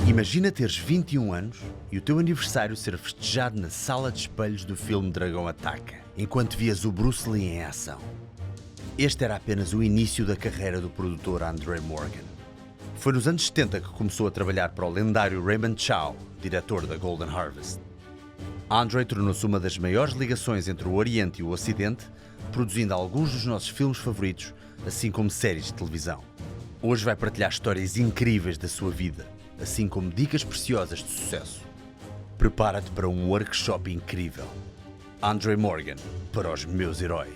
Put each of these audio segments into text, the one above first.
Imagina teres 21 anos e o teu aniversário ser festejado na sala de espelhos do filme Dragão Ataca, enquanto vias o Bruce Lee em ação. Este era apenas o início da carreira do produtor Andre Morgan. Foi nos anos 70 que começou a trabalhar para o lendário Raymond Chow, diretor da Golden Harvest. Andre tornou-se uma das maiores ligações entre o Oriente e o Ocidente, produzindo alguns dos nossos filmes favoritos, assim como séries de televisão. Hoje vai partilhar histórias incríveis da sua vida, assim como dicas preciosas de sucesso. Prepara-te para um workshop incrível. Andre Morgan, para os meus heróis.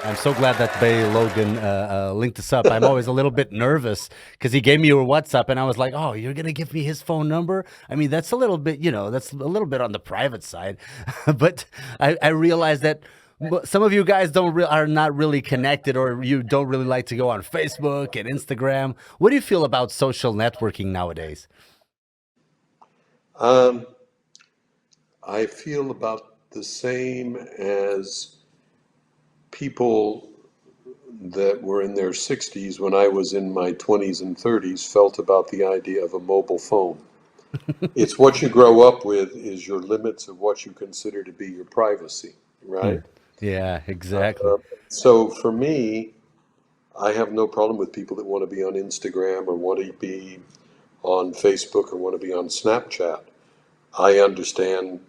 I'm so glad that Bay Logan linked us up. I'm always a little bit nervous because he gave me your WhatsApp and I was like, oh, you're going to give me his phone number? I mean, that's a little bit, that's a little bit on the private side. But I realized that some of you guys are not really connected, or you don't really like to go on Facebook and Instagram. What do you feel about social networking nowadays? I feel about the same as people that were in their 60s when I was in my 20s and 30s felt about the idea of a mobile phone. It's what you grow up with is your limits of what you consider to be your privacy, right? Yeah, exactly. So for me, I have no problem with people that want to be on Instagram or want to be on Facebook or want to be on Snapchat. I understand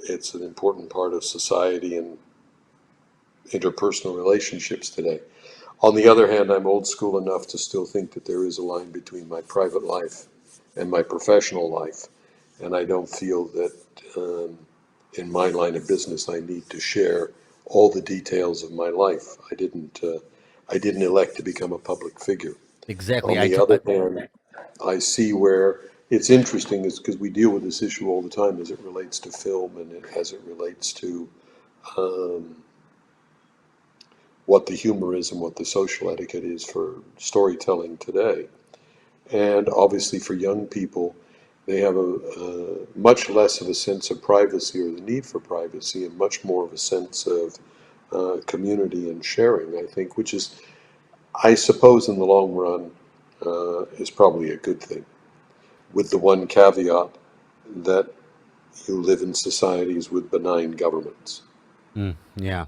it's an important part of society and interpersonal relationships today. On the other hand, I'm old school enough to still think that there is a line between my private life and my professional life, and I don't feel that in my line of business I need to share all the details of my life. I didn't elect to become a public figure. Exactly. On the other hand, I see where it's interesting is because we deal with this issue all the time as it relates to film and as it relates to what the humor is and what the social etiquette is for storytelling today. And obviously for young people, they have a much less of a sense of privacy or the need for privacy and much more of a sense of community and sharing, I think, which is, I suppose in the long run, is probably a good thing, with the one caveat that you live in societies with benign governments. Yeah.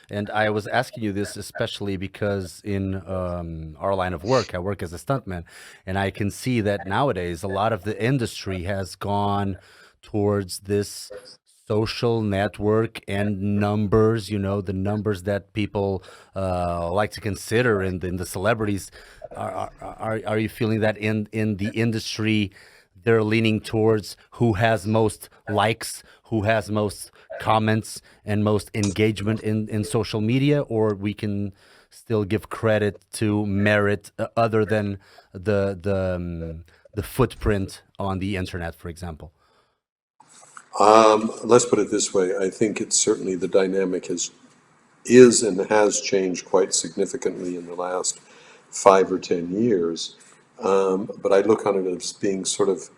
And I was asking you this especially because in our line of work, I work as a stuntman, and I can see that nowadays a lot of the industry has gone towards this social network and numbers, the numbers that people like to consider in the celebrities. Are you feeling that in the industry they're leaning towards who has most likes, who has most comments and most engagement in social media, or we can still give credit to merit other than the footprint on the internet, for example? Let's put it this way. I think it's certainly the dynamic is and has changed quite significantly in the last 5 or 10 years. But I look on it as being sort of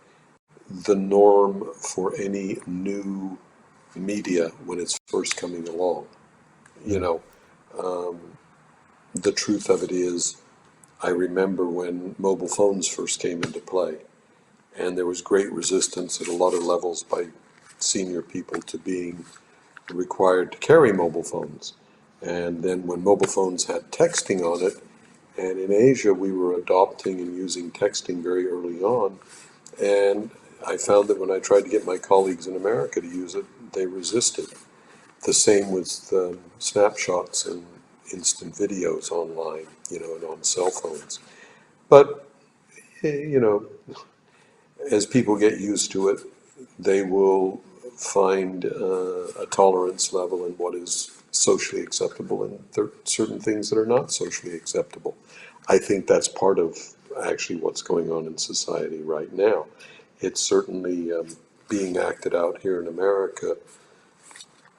the norm for any new media when it's first coming along. The truth of it is, I remember when mobile phones first came into play, and there was great resistance at a lot of levels by senior people to being required to carry mobile phones. And then when mobile phones had texting on it, and in Asia we were adopting and using texting very early on, and I found that when I tried to get my colleagues in America to use it, they resisted. The same with snapshots and instant videos online, and on cell phones. But, as people get used to it, they will find a tolerance level in what is socially acceptable and certain things that are not socially acceptable. I think that's part of actually what's going on in society right now. It's certainly being acted out here in America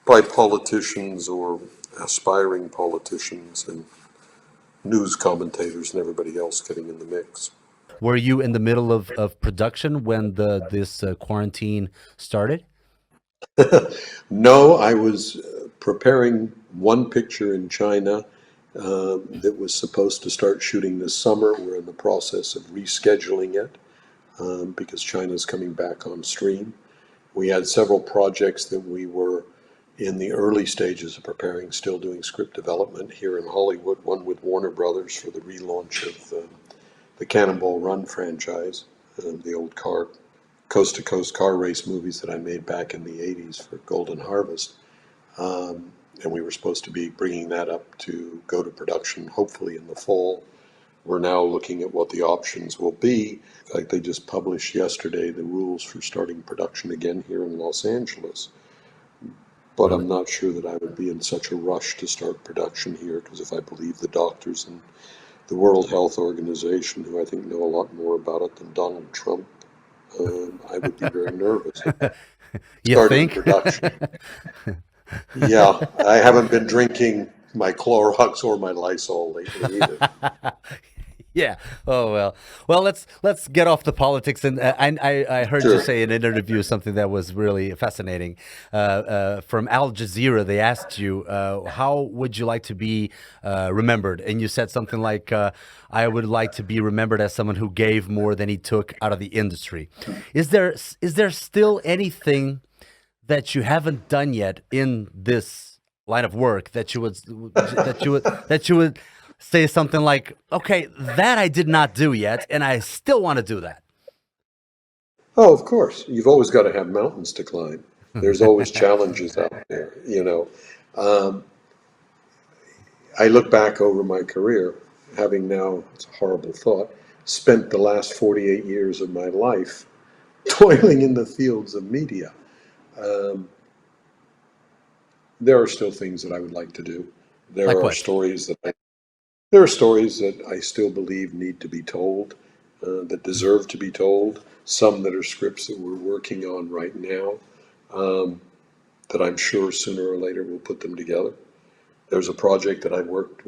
by politicians or aspiring politicians and news commentators and everybody else getting in the mix. Were you in the middle of production when this quarantine started? No, I was preparing one picture in China that was supposed to start shooting this summer. We're in the process of rescheduling it because China's coming back on stream. We had several projects that we were in the early stages of preparing, still doing script development here in Hollywood, one with Warner Brothers for the relaunch of the Cannonball Run franchise, the old car, coast to coast car race movies that I made back in the 80s for Golden Harvest. And we were supposed to be bringing that up to go to production hopefully in the fall. We're now looking at what the options will be. Like they just published yesterday the rules for starting production again here in Los Angeles. But Really? I'm not sure that I would be in such a rush to start production here because if I believe the doctors and the World Health Organization, who I think know a lot more about it than Donald Trump, I would be very nervous about You starting think? production. Yeah, I haven't been drinking my Clorox or my Lysol lately either. Yeah. Oh well. Well, let's get off the politics. And I heard you Sure. say in an interview something that was really fascinating. From Al Jazeera, they asked you, how would you like to be remembered? And you said something like, "I would like to be remembered as someone who gave more than he took out of the industry." Is there still anything that you haven't done yet in this line of work that you would say something like, okay, that I did not do yet and I still want to do that? Oh, of course. You've always got to have mountains to climb. There's always challenges out there, you know. Um, I look back over my career, having now, it's a horrible thought, spent the last 48 years of my life toiling in the fields of media. Um, there are still things that I would like to do. Like There are what? stories that I, there are stories that I still believe need to be told, that deserve to be told. Some that are scripts that we're working on right now, um, that I'm sure sooner or later we'll put them together. There's a project that I've worked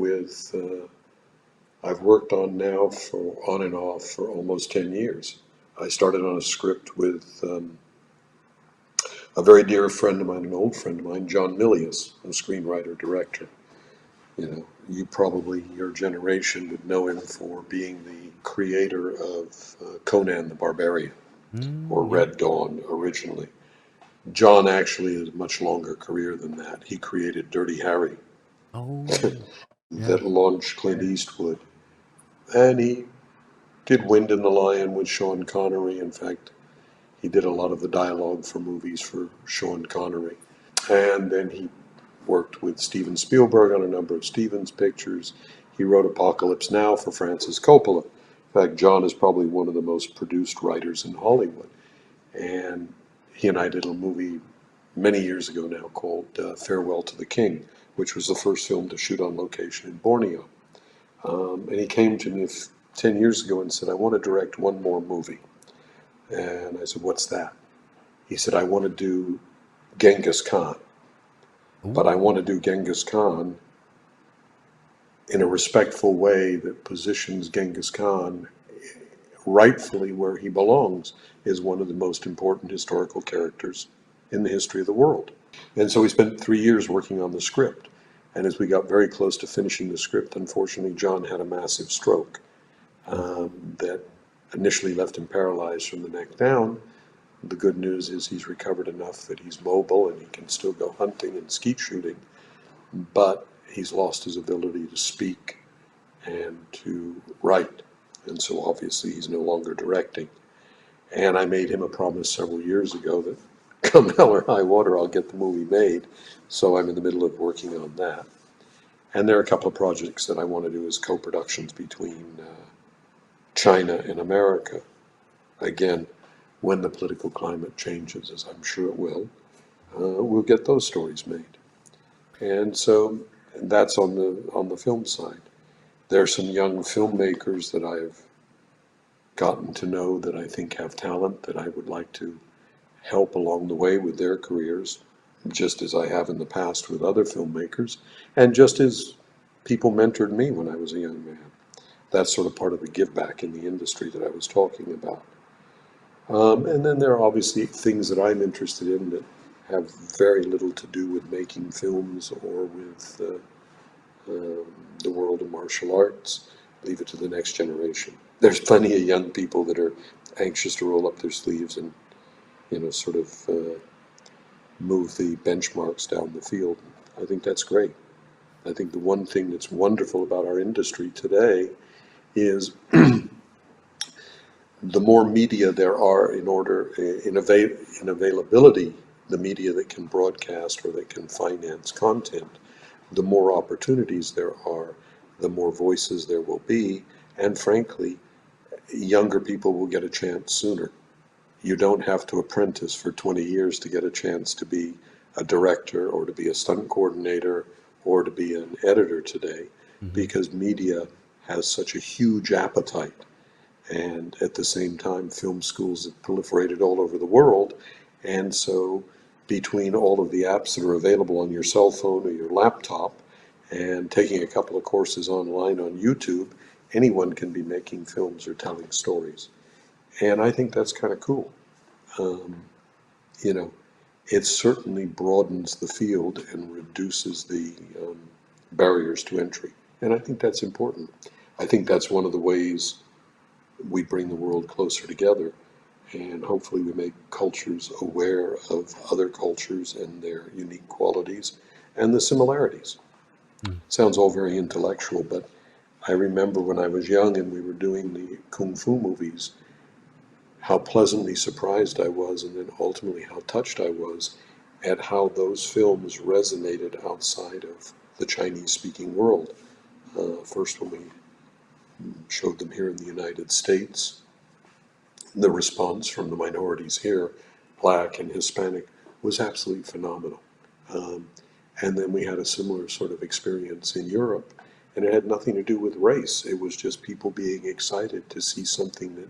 on now for on and off for almost 10 years. I started on a script with a very dear friend of mine, an old friend of mine, John Milius, a screenwriter director. You know, you probably, your generation would know him for being the creator of Conan the Barbarian or Yeah. Red Dawn originally. John actually has a much longer career than that. He created Dirty Harry Oh, yeah. that launched Clint Eastwood. And he did Wind and the Lion with Sean Connery. In fact, he did a lot of the dialogue for movies for Sean Connery. And then he worked with Steven Spielberg on a number of Steven's pictures. He wrote Apocalypse Now for Francis Coppola. In fact, John is probably one of the most produced writers in Hollywood. And he and I did a movie many years ago now called Farewell to the King, which was the first film to shoot on location in Borneo. And he came to me 10 years ago and said, I want to direct one more movie. And I said, what's that? He said, I want to do Genghis Khan, but I Ooh. want to do Genghis Khan in a respectful way that positions Genghis Khan rightfully where he belongs is one of the most important historical characters in the history of the world. And so we spent 3 years working on the script. And as we got very close to finishing the script, unfortunately, John had a massive stroke that initially left him paralyzed from the neck down. The good news is he's recovered enough that he's mobile and he can still go hunting and skeet shooting, but he's lost his ability to speak and to write. And so obviously he's no longer directing. And I made him a promise several years ago that come hell or high water, I'll get the movie made. So I'm in the middle of working on that. And there are a couple of projects that I want to do as co-productions between China and America. Again, when the political climate changes, as I'm sure it will, we'll get those stories made. And so that's on the film side. There are some young filmmakers that I've gotten to know that I think have talent that I would like to help along the way with their careers, just as I have in the past with other filmmakers, and just as people mentored me when I was a young man. That's sort of part of the give back in the industry that I was talking about. And then there are obviously things that I'm interested in that have very little to do with making films or with the world of martial arts. Leave it to the next generation. There's plenty of young people that are anxious to roll up their sleeves and, sort of move the benchmarks down the field. I think that's great. I think the one thing that's wonderful about our industry today is the more media there are in availability, the media that can broadcast or that can finance content, the more opportunities there are, the more voices there will be, and frankly, younger people will get a chance sooner. You don't have to apprentice for 20 years to get a chance to be a director or to be a stunt coordinator or to be an editor today, Mm-hmm. because media has such a huge appetite. And at the same time, film schools have proliferated all over the world. And so between all of the apps that are available on your cell phone or your laptop and taking a couple of courses online on YouTube, anyone can be making films or telling stories. And I think that's kind of cool. Um, you know, it certainly broadens the field and reduces the barriers to entry. And I think that's important. I think that's one of the ways we bring the world closer together, and hopefully we make cultures aware of other cultures and their unique qualities and the similarities. Mm. Sounds all very intellectual, but I remember when I was young and we were doing the Kung Fu movies, how pleasantly surprised I was, and then ultimately how touched I was at how those films resonated outside of the Chinese speaking world. First, when we showed them here in the United States, the response from the minorities here, Black and Hispanic, was absolutely phenomenal. Um, and then we had a similar sort of experience in Europe, and it had nothing to do with race. It was just people being excited to see something that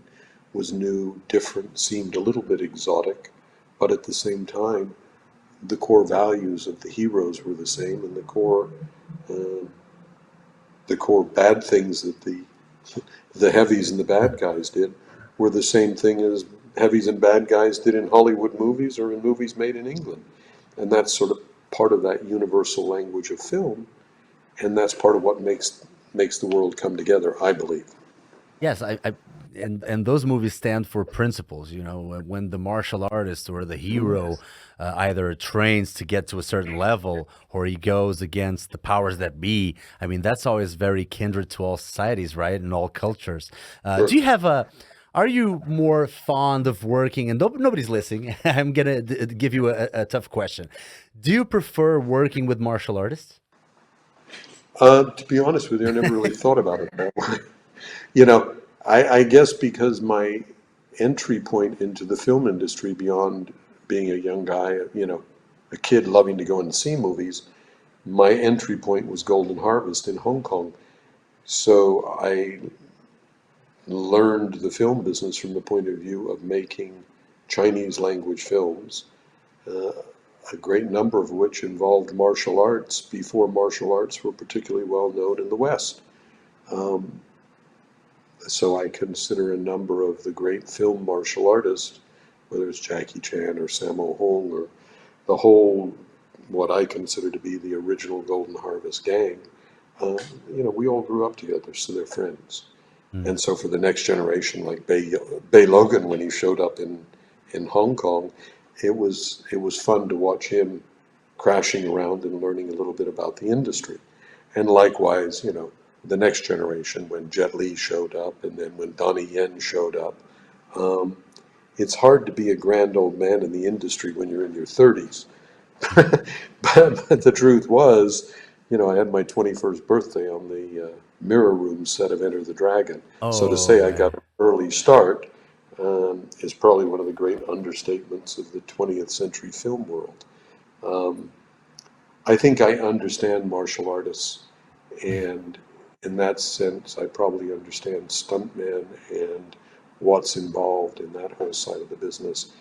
was new, different, seemed a little bit exotic, but at the same time, the core values of the heroes were the same, and um, the core bad things that the heavies and the bad guys did were the same thing as heavies and bad guys did in Hollywood movies or in movies made in England. And that's sort of part of that universal language of film, and that's part of what makes the world come together, I believe. Yes, and those movies stand for principles. You know, when the martial artist or the hero either trains to get to a certain level or he goes against the powers that be. I mean, that's always very kindred to all societies, right, and all cultures. Do Sure. you have a? Are you more fond of working? And nobody's listening. I'm gonna give you a tough question. Do you prefer working with martial artists? To be honest with you, I never really thought about it that way. You know, I guess because my entry point into the film industry, beyond being a young guy, a kid loving to go and see movies, my entry point was Golden Harvest in Hong Kong. So I learned the film business from the point of view of making Chinese language films, uh, a great number of which involved martial arts before martial arts were particularly well known in the West. Um, so I consider a number of the great film martial artists, whether it's Jackie Chan or Sammo Hung or the whole, what I consider to be the original Golden Harvest gang, uh, we all grew up together, so they're friends. Mm. And so for the next generation, like Bay Logan, when he showed up in Hong Kong, it was fun to watch him crashing around and learning a little bit about the industry. And likewise, the next generation, when Jet Li showed up, and then when Donnie Yen showed up, um, it's hard to be a grand old man in the industry when you're in your 30s. But the truth was, I had my 21st birthday on the Mirror Room set of Enter the Dragon. So to Oh say I yeah. got an early start is probably one of the great understatements of the 20th century film world. Um, I think I understand martial artists, and in that sense, I probably understand stuntmen and what's involved in that whole side of the business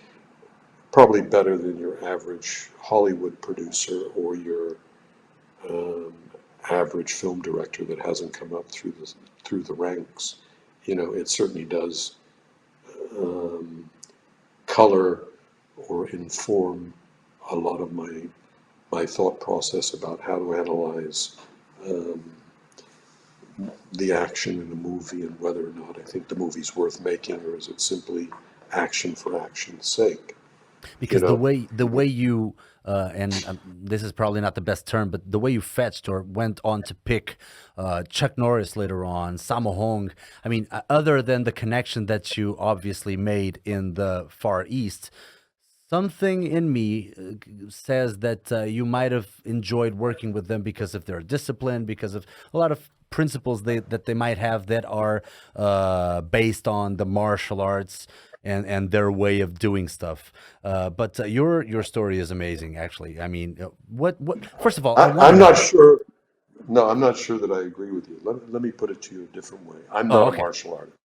probably better than your average Hollywood producer or your um, average film director that hasn't come up through the ranks. You know, it certainly does um, color or inform a lot of my thought process about how to analyze um, the action in a movie and whether or not I think the movie's worth making, or is it simply action for action's sake. You Because know, the way you and this is probably not the best term, but the way you fetched or went on to pick Chuck Norris later on, Sammo Hung. I mean, other than the connection that you obviously made in the Far East, something in me says that you might have enjoyed working with them because of their discipline, because of a lot of principles that they might have that are based on the martial arts and their way of doing stuff. But your story is amazing, actually. I mean, what? First of all, I want to I'm not know. sure. No, I'm not sure that I agree with you. Let me put it to you a different way. I'm Oh, not a okay. martial artist.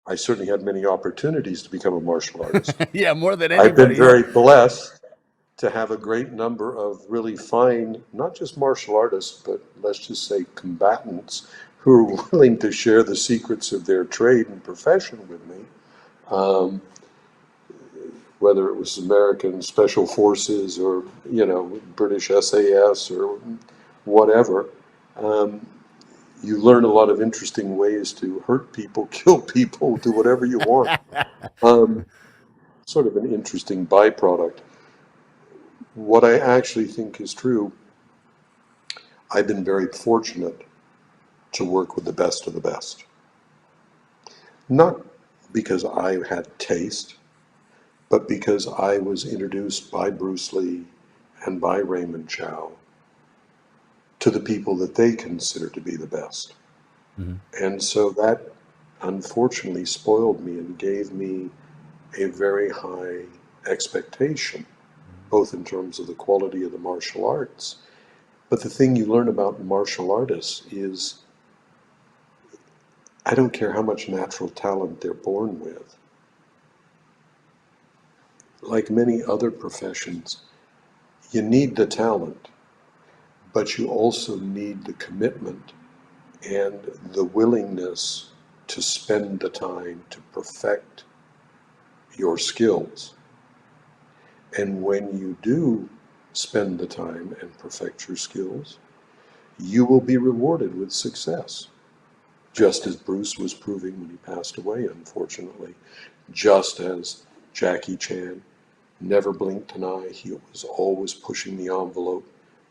I certainly had many opportunities to become a martial artist. Yeah, more than I've been anybody. Yeah. very blessed to have a great number of really fine, not just martial artists, but let's just say combatants who are willing to share the secrets of their trade and profession with me. Um, whether it was American Special Forces or, you know, British SAS or whatever. Um, you learn a lot of interesting ways to hurt people, kill people, do whatever you want. Um, Sort of an interesting byproduct. What I actually think is true, I've been very fortunate to work with the best of the best. Not because I had taste, but because I was introduced by Bruce Lee and by Raymond Chow to the people that they consider to be the best. Mhm. And so that unfortunately spoiled me and gave me a very high expectation, both in terms of the quality of the martial arts. But the thing you learn about martial artists is I don't care how much natural talent they're born with. Like many other professions, you need the talent, but you also need the commitment and the willingness to spend the time to perfect your skills. And when you do spend the time and perfect your skills, you will be rewarded with success, just as Bruce was proving when he passed away, unfortunately, just as Jackie Chan never blinked an eye. He was always pushing the envelope,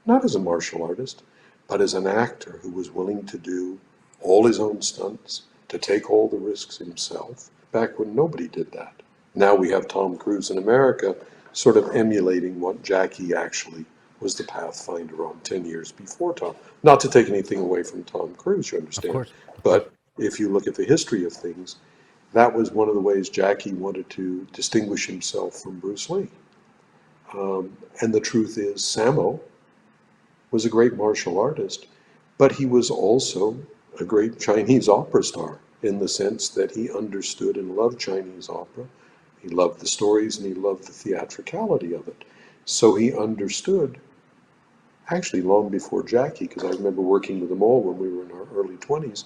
not as a martial artist, but as an actor who was willing to do all his own stunts, to take all the risks himself, back when nobody did that. Now we have Tom Cruise in America sort of emulating what Jackie actually was the pathfinder on 10 years before Tom. Not to take anything away from Tom Cruise, you Of understand, course, of course. but if you look at the history of things, that was one of the ways Jackie wanted to distinguish himself from Bruce Lee. And the truth is, Sammo was a great martial artist, but he was also a great Chinese opera star in the sense that he understood and loved Chinese opera. He loved the stories and he loved the theatricality of it. So he understood, actually long before Jackie, because I remember working with them all when we were in our early 20s,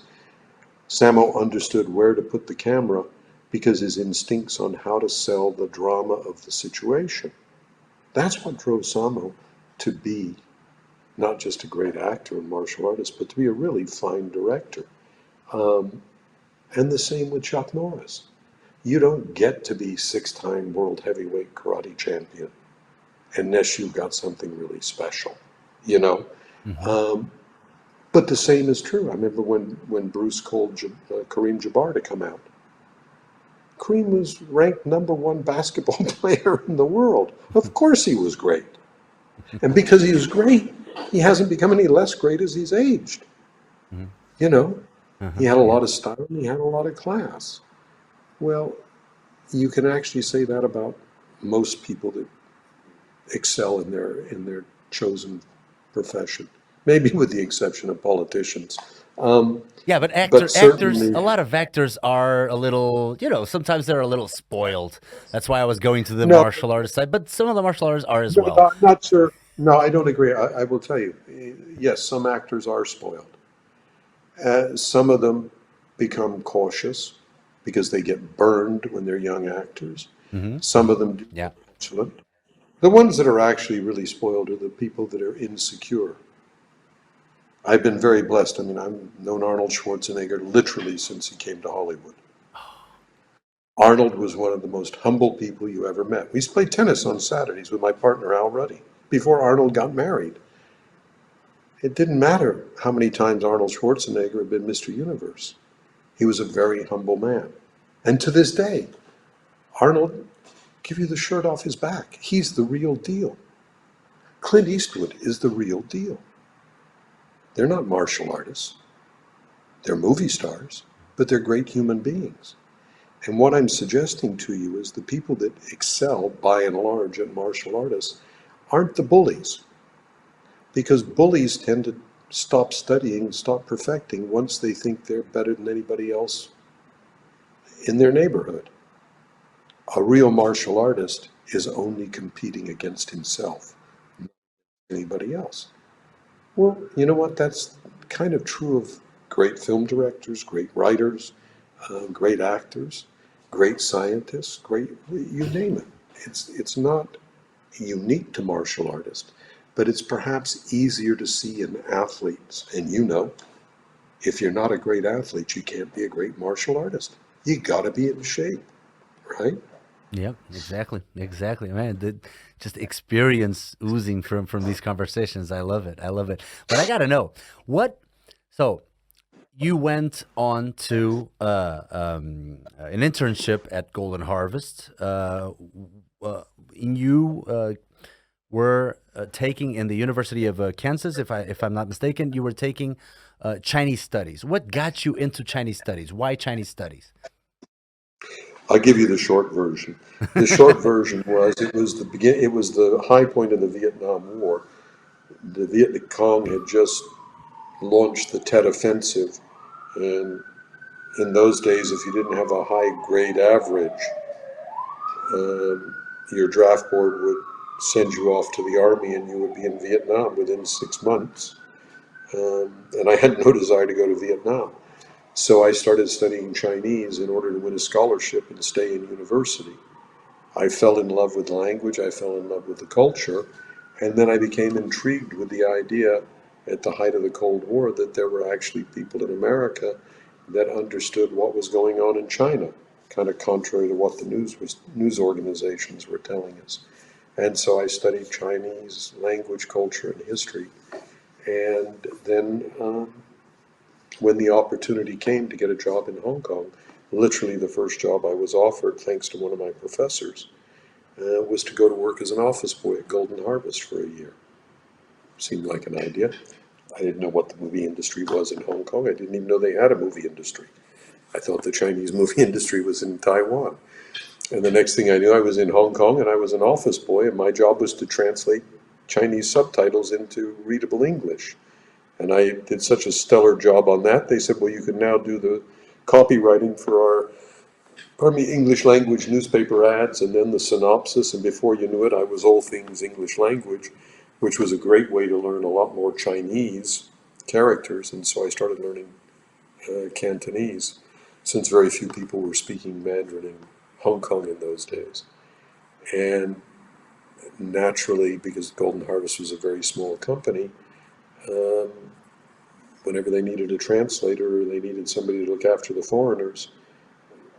Sammo understood where to put the camera because his instincts on how to sell the drama of the situation. That's what drove Sammo to be not just a great actor and martial artist, but to be a really fine director. Um, and the same with Chuck Norris. You don't get to be six-time world heavyweight karate champion unless you've got something really special, you know. Hmm. Um, but the same is true. I remember when Bruce called Kareem Jabbar to come out. Kareem was ranked number one basketball player in the world. Of course he was great. And because he was great, he hasn't become any less great as he's aged. Hmm. You know, he Uh-huh. had a Yeah. lot of style and he had a lot of class. Well, you can actually say that about most people that excel in their chosen profession, maybe with the exception of politicians. Um, Yeah, but but actors, certainly, a lot of actors are a little, sometimes they're a little spoiled. That's why I was going to the no, martial artist side, but some of the martial artists are as no, well. no, I'm not sure. No, I don't agree. I will tell you, yes, some actors are spoiled. Some of them become cautious because they get burned when they're young actors. Hmm. Some of them do Yeah. excellent. The ones that are actually really spoiled are the people that are insecure. I've been very blessed. I mean, I've known Arnold Schwarzenegger literally since he came to Hollywood. Arnold was one of the most humble people you ever met. We used to play tennis on Saturdays with my partner Al Ruddy before Arnold got married. It didn't matter how many times Arnold Schwarzenegger had been Mr. Universe. He was a very humble man. And to this day, Arnold, give you the shirt off his back. He's the real deal. Clint Eastwood is the real deal. They're not martial artists. They're movie stars, but they're great human beings. And what I'm suggesting to you is the people that excel by and large at martial artists aren't the bullies, because bullies tend to stop studying, stop perfecting once they think they're better than anybody else in their neighborhood. A real martial artist is only competing against himself, not anybody else. Well, you know what? That's kind of true of great film directors, great writers, great actors, great scientists, great, you name it. It's not unique to martial artists, but it's perhaps easier to see in athletes. And you know, if you're not a great athlete, you can't be a great martial artist. You got to be in shape, right? Yep, exactly, exactly, man. Just experience oozing from these conversations. I love it. I love it. But I gotta know what. So you went on to an internship at Golden Harvest. And you were taking in the University of Kansas, if I'm not mistaken, you were taking Chinese studies. What got you into Chinese studies? Why Chinese studies? I'll give you the short version. The short version was it was the high point of the Vietnam War. The Viet Cong had just launched the Tet Offensive, and in those days, if you didn't have a high grade average, your draft board would send you off to the army, and you would be in Vietnam within 6 months. And I had no desire to go to Vietnam. So I started studying Chinese in order to win a scholarship and stay in university. I fell in love with language, I fell in love with the culture, and then I became intrigued with the idea at the height of the Cold War that there were actually people in America that understood what was going on in China, kind of contrary to what the news organizations were telling us. And so I studied Chinese language, culture, and history. And then when the opportunity came to get a job in Hong Kong, literally the first job I was offered, thanks to one of my professors, was to go to work as an office boy at Golden Harvest for a year. Seemed like an idea. I didn't know what the movie industry was in Hong Kong. I didn't even know they had a movie industry. I thought the Chinese movie industry was in Taiwan. And the next thing I knew, I was in Hong Kong and I was an office boy, and my job was to translate Chinese subtitles into readable English. And I did such a stellar job on that. They said, well, you can now do the copywriting for our, pardon me, English language newspaper ads and then the synopsis. And before you knew it, I was all things English language, which was a great way to learn a lot more Chinese characters. And so I started learning Cantonese, since very few people were speaking Mandarin in Hong Kong in those days. And naturally, because Golden Harvest was a very small company, um, whenever they needed a translator or they needed somebody to look after the foreigners,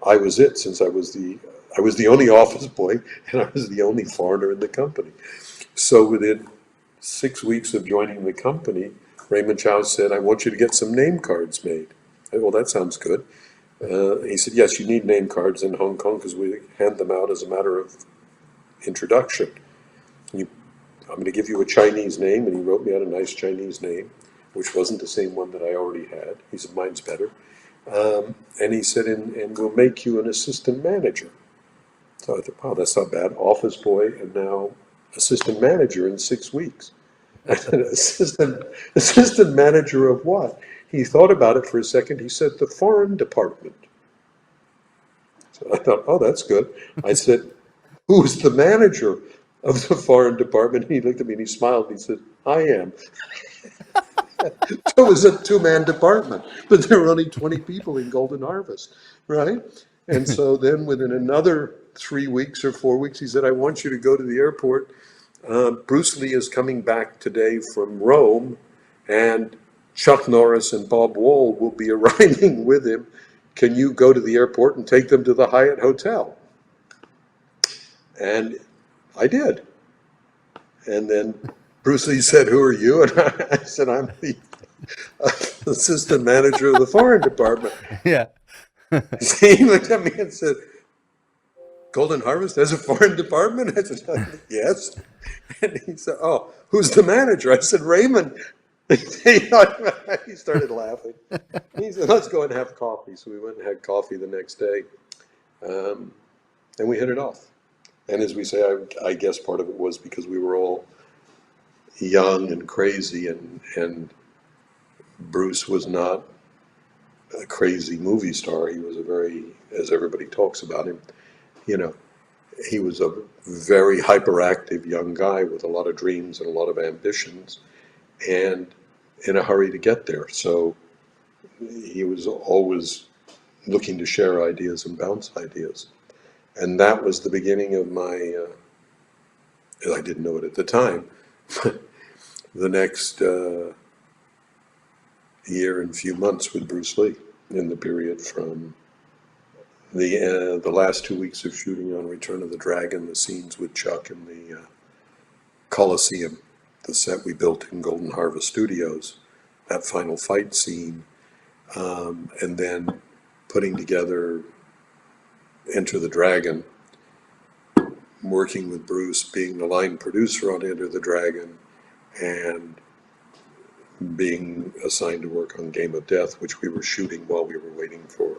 I was it, since I was the only office boy and I was the only foreigner in the company. So within 6 weeks of joining the company, Raymond Chow said, "I want you to get some name cards made." I said, well, that sounds good. He said, "Yes, you need name cards in Hong Kong because we hand them out as a matter of introduction. You, I'm going to give you a Chinese name," and he wrote me out a nice Chinese name, which wasn't the same one that I already had. He said, "Mine's better." And he said, and we'll make you an assistant manager. So I thought, wow, that's not bad. Office boy and now assistant manager in 6 weeks. I said, assistant manager of what? He thought about it for a second. He said, the foreign department. So I thought, oh, that's good. I said, who's the manager of the foreign department? He looked at me and he smiled and he said, I am. So it was a two-man department, but there were only 20 people in Golden Harvest, right? And so then within another 3 weeks or 4 weeks, he said, I want you to go to the airport. Bruce Lee is coming back today from Rome, and Chuck Norris and Bob Wall will be arriving with him. Can you go to the airport and take them to the Hyatt Hotel? And I did. And then Bruce Lee said, who are you? And I said, I'm the assistant manager of the foreign department. Yeah. He looked at me and said, Golden Harvest has a foreign department? I said, yes. And he said, oh, who's the manager? I said, Raymond. He started laughing. He said, let's go and have coffee. So we went and had coffee the next day. And we hit it off. And as we say, I guess part of it was because we were all young and crazy, and Bruce was not a crazy movie star. He was a very, as everybody talks about him, you know, he was a very hyperactive young guy with a lot of dreams and a lot of ambitions and in a hurry to get there. So he was always looking to share ideas and bounce ideas. And that was the beginning of my, I didn't know it at the time, the next year and few months with Bruce Lee in the period from the last 2 weeks of shooting on Return of the Dragon, the scenes with Chuck in the Coliseum, the set we built in Golden Harvest Studios, that final fight scene, and then putting together Enter the Dragon, working with Bruce, being the line producer on Enter the Dragon, and being assigned to work on Game of Death, which we were shooting while we were waiting for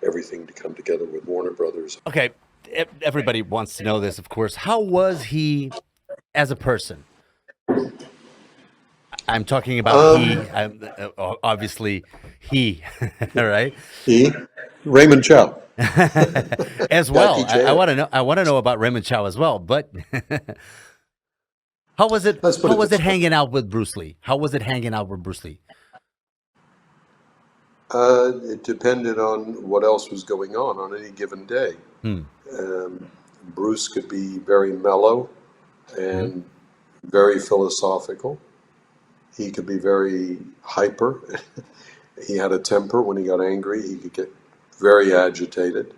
everything to come together with Warner Brothers. Okay. Everybody wants to know this, of course. How was he as a person? I'm talking about obviously he, right? He, Raymond Chow, As Jackie well. I Chan. want to know. I want to know about Raymond Chow as well. But how was it? Let's put How it was this it way. hanging out with Bruce Lee? How was it hanging out with Bruce Lee? It depended on what else was going on any given day. Hmm. Bruce could be very mellow Hmm. and very philosophical. He could be very hyper. He had a temper. When he got angry, he could get very agitated.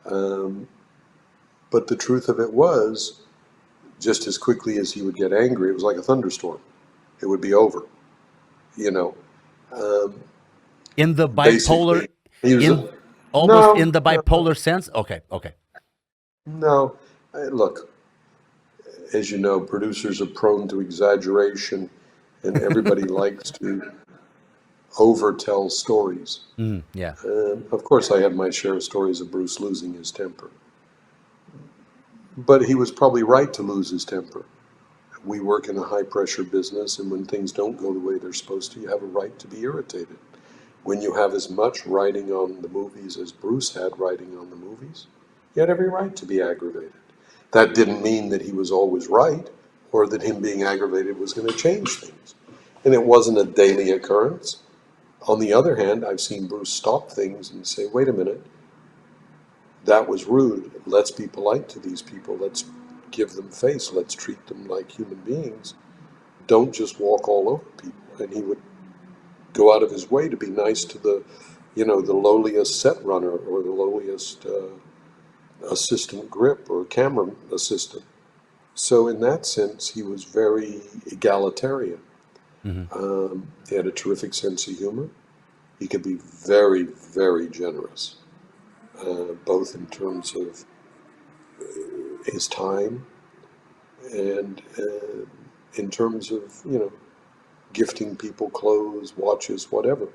Um, but the truth of it was, just as quickly as he would get angry, it was like a thunderstorm. It would be over, you know. Um, In the bipolar, Basically, he was in almost in no, the no, bipolar sense. Okay. Okay. no. Look, as you know, producers are prone to exaggeration, and everybody likes to overtell stories. Yeah. Of course, I had my share of stories of Bruce losing his temper, but he was probably right to lose his temper. We work in a high pressure business, and when things don't go the way they're supposed to, you have a right to be irritated. When you have as much writing on the movies as Bruce had writing on the movies, he had every right to be aggravated. That didn't mean that he was always right or that him being aggravated was going to change things. And it wasn't a daily occurrence. On the other hand, I've seen Bruce stop things and say, wait a minute, that was rude. Let's be polite to these people. Let's give them face. Let's treat them like human beings. Don't just walk all over people. And he would go out of his way to be nice to the lowliest set runner or the lowliest assistant grip or camera assistant. So in that sense, he was very egalitarian. Hmm. He had a terrific sense of humor. He could be very, very generous, both in terms of his time and in terms of, gifting people clothes, watches, whatever.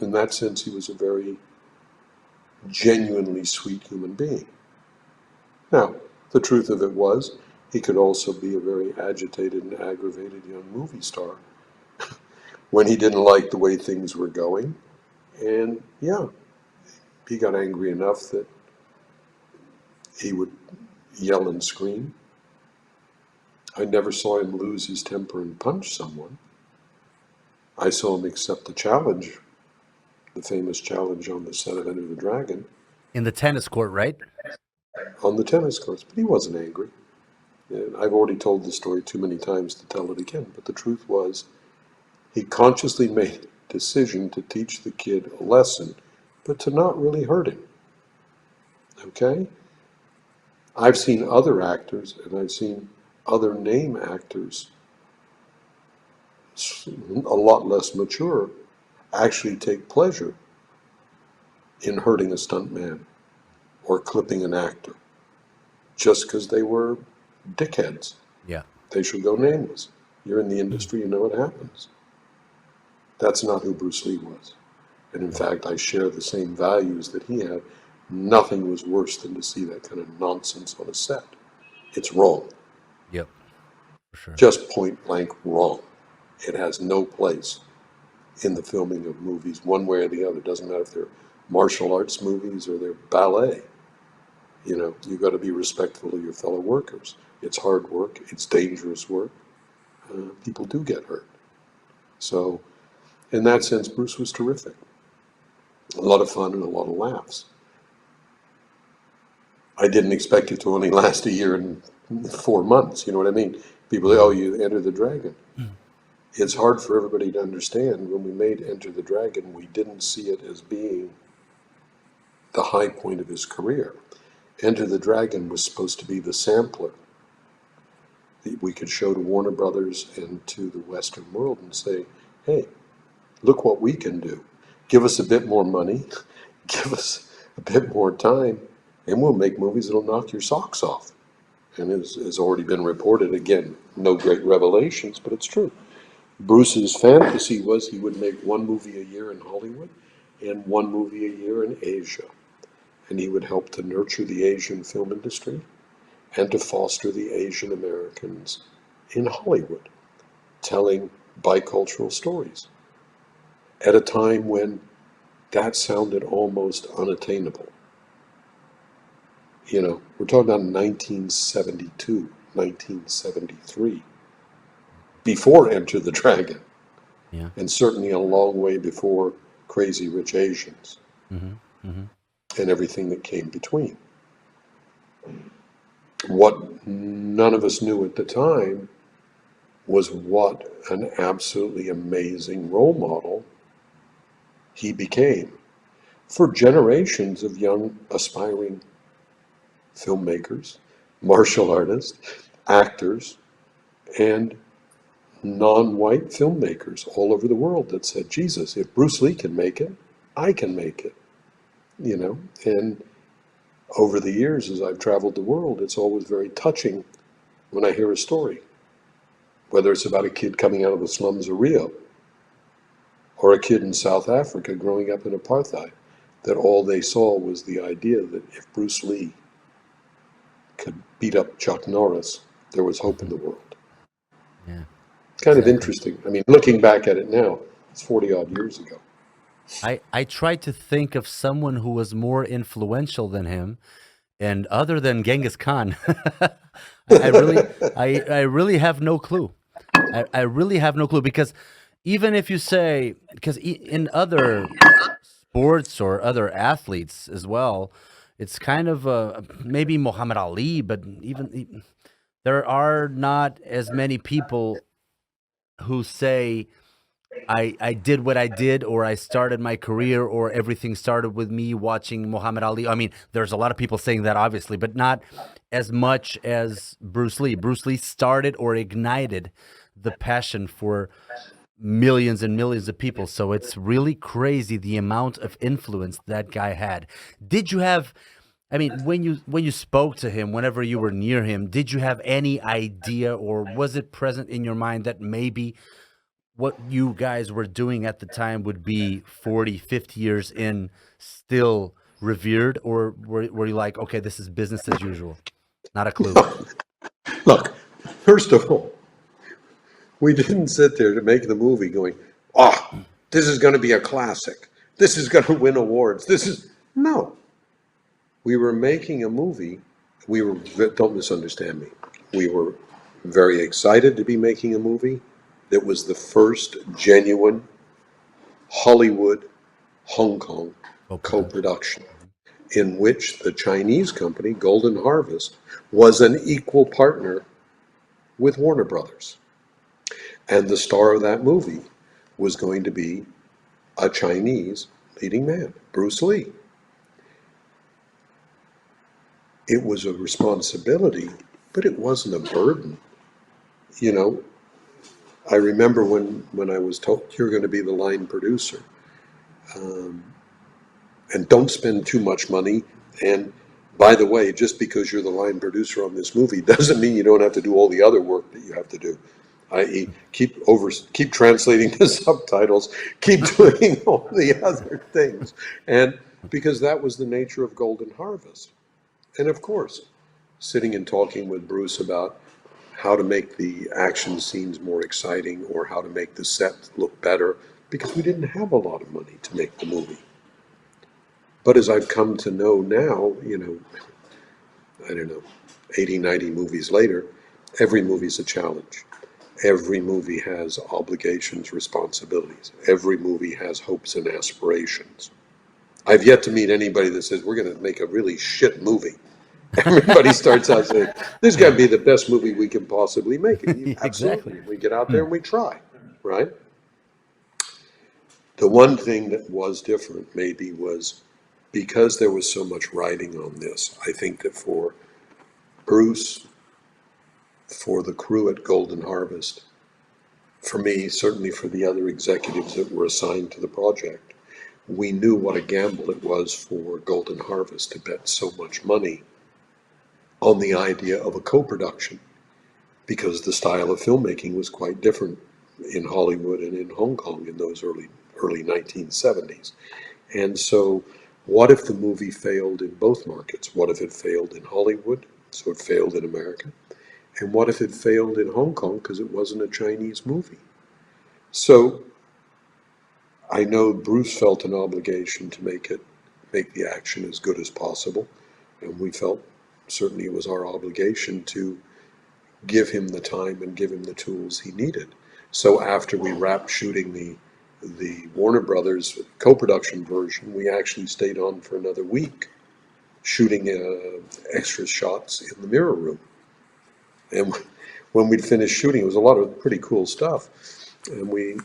In that sense, he was a very genuinely sweet human being. Now, the truth of it was, he could also be a very agitated and aggravated young movie star when he didn't like the way things were going. And yeah, he got angry enough that he would yell and scream. I never saw him lose his temper and punch someone. I saw him accept the challenge, the famous challenge on the set of Enter the Dragon, In the tennis court, right? on the tennis courts, but he wasn't angry. And I've already told the story too many times to tell it again, but the truth was, he consciously made a decision to teach the kid a lesson, but to not really hurt him. Okay? I've seen other actors, and I've seen other name actors, a lot less mature, actually take pleasure in hurting a stuntman or clipping an actor just because they were dickheads. Yeah. They should go nameless. You're in the industry, you know what happens. That's not who Bruce Lee was. And in fact, I share the same values that he had. Nothing was worse than to see that kind of nonsense on a set. It's wrong. Yep. For sure. Just point blank wrong. It has no place in the filming of movies one way or the other. It doesn't matter if they're martial arts movies or they're ballet. You know, you've got to be respectful of your fellow workers. It's hard work. It's dangerous work. People do get hurt. So, in that sense, Bruce was terrific. A lot of fun and a lot of laughs. I didn't expect it to only last a year and 4 months. You know what I mean? People say, oh, you Enter the Dragon. It's hard for everybody to understand. When we made Enter the Dragon, we didn't see it as being the high point of his career. Enter the Dragon was supposed to be the sampler that we could show to Warner Brothers and to the Western world and say, hey, look what we can do. Give us a bit more money, give us a bit more time, and we'll make movies that'll knock your socks off. And as has already been reported, again, no great revelations, but it's true. Bruce's fantasy was he would make one movie a year in Hollywood and one movie a year in Asia. And he would help to nurture the Asian film industry and to foster the Asian Americans in Hollywood, telling bicultural stories at a time when that sounded almost unattainable. You know, we're talking about 1972, 1973, before Enter the Dragon, Yeah. and certainly a long way before Crazy Rich Asians and everything that came between. What none of us knew at the time was what an absolutely amazing role model he became for generations of young aspiring filmmakers, martial artists, actors, and non-white filmmakers all over the world that said, Jesus, if Bruce Lee can make it, I can make it. You know, and over the years as I've traveled the world, it's always very touching when I hear a story, whether it's about a kid coming out of the slums of Rio or a kid in South Africa growing up in apartheid, that all they saw was the idea that if Bruce Lee could beat up Chuck Norris, there was hope in the world. Yeah. Kind of Exactly. interesting. I mean, looking back at it now, it's 40 odd years ago. I tried to think of someone who was more influential than him, and other than Genghis Khan, I really, I really have no clue. I really have no clue because even if you say, because in other sports or other athletes as well, it's kind of maybe Muhammad Ali, but even there are not as many people who say I did what I did, or I started my career, or everything started with me watching Muhammad Ali. I mean, there's a lot of people saying that, obviously, but not as much as Bruce Lee. Bruce Lee started or ignited the passion for millions and millions of people. So it's really crazy the amount of influence that guy had. Did you have, I mean, when you spoke to him, whenever you were near him, did you have any idea, or was it present in your mind that maybe what you guys were doing at the time would be 40, 50 years in still revered, or were you like, okay, this is business as usual? Not a clue. Look, first of all, we didn't sit there to make the movie going, oh, this is going to be a classic. This is going to win awards. No. We were making a movie. Don't misunderstand me. We were very excited to be making a movie that was the first genuine Hollywood, Hong Kong co-production in which the Chinese company, Golden Harvest, was an equal partner with Warner Brothers. And the star of that movie was going to be a Chinese leading man, Bruce Lee. It was a responsibility, but it wasn't a burden. You know, I remember when I was told, you're going to be the line producer, and don't spend too much money. And by the way, just because you're the line producer on this movie doesn't mean you don't have to do all the other work that you have to do, i.e. keep translating the subtitles, keep doing all the other things. And because that was the nature of Golden Harvest. And of course, sitting and talking with Bruce about how to make the action scenes more exciting or how to make the set look better, because we didn't have a lot of money to make the movie. But as I've come to know now, I don't know, 80, 90 movies later, every movie's a challenge. Every movie has obligations, responsibilities. Every movie has hopes and aspirations. I've yet to meet anybody that says, we're going to make a really shit movie. Everybody starts out saying, this has got to be the best movie we can possibly make. And Exactly. absolutely, we get out there and we try, right? The one thing that was different maybe was because there was so much writing on this, I think that for Bruce, for the crew at Golden Harvest, for me, certainly for the other executives that were assigned to the project, we knew what a gamble it was for Golden Harvest to bet so much money on the idea of a co-production, because the style of filmmaking was quite different in Hollywood and in Hong Kong in those early 1970s. And so what if the movie failed in both markets? What if it failed in Hollywood, so it failed in America? And what if it failed in Hong Kong because it wasn't a Chinese movie? So I know Bruce felt an obligation to make the action as good as possible, and we felt certainly it was our obligation to give him the time and give him the tools he needed. So after we wrapped shooting the Warner Brothers co-production version, we actually stayed on for another week shooting extra shots in the mirror room. And when we'd finished shooting, it was a lot of pretty cool stuff. And we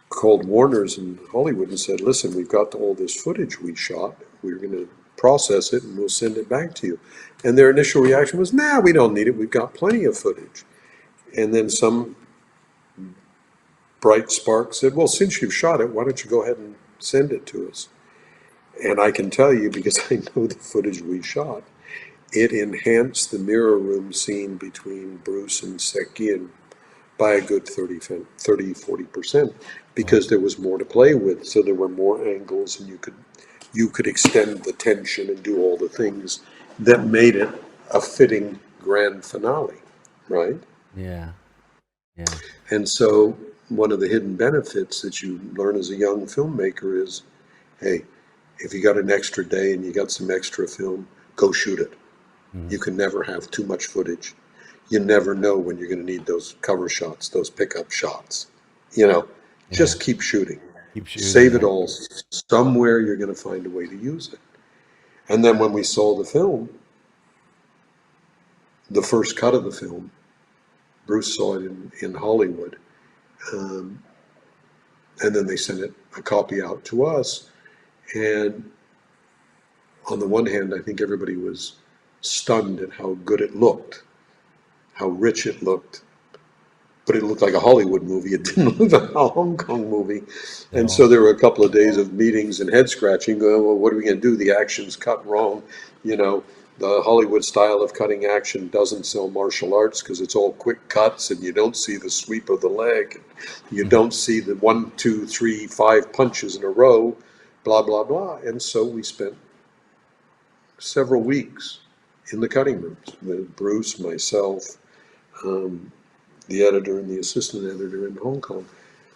called Warner's in Hollywood and said, listen, we've got all this footage we shot. We're going to process it and we'll send it back to you. And their initial reaction was, nah, we don't need it. We've got plenty of footage. And then some bright spark said, well, since you've shot it, why don't you go ahead and send it to us? And I can tell you, because I know the footage we shot, it enhanced the mirror room scene between Bruce and Sekian by a good 40%, because there was more to play with. So there were more angles, and you could extend the tension and do all the things that made it a fitting grand finale, right? Yeah. And so one of the hidden benefits that you learn as a young filmmaker is, hey, if you got an extra day and you got some extra film, go shoot it. You can never have too much footage. You never know when you're going to need those cover shots, those pickup shots. Just keep shooting. Save it all. Somewhere you're going to find a way to use it. And then when we saw the film, the first cut of the film, Bruce saw it in Hollywood. And then they sent a copy out to us. And on the one hand, I think everybody was stunned at how good it looked, how rich it looked. But it looked like a Hollywood movie. It didn't look like a Hong Kong movie. And so there were a couple of days of meetings and head scratching, going, well, what are we going to do? The action's cut wrong. the Hollywood style of cutting action doesn't sell martial arts because it's all quick cuts and you don't see the sweep of the leg. You Mhm. don't see the 1, 2, 3, 5 punches in a row, blah, blah, blah. And so we spent several weeks in the cutting rooms with Bruce, myself, um, the editor and the assistant editor in Hong Kong,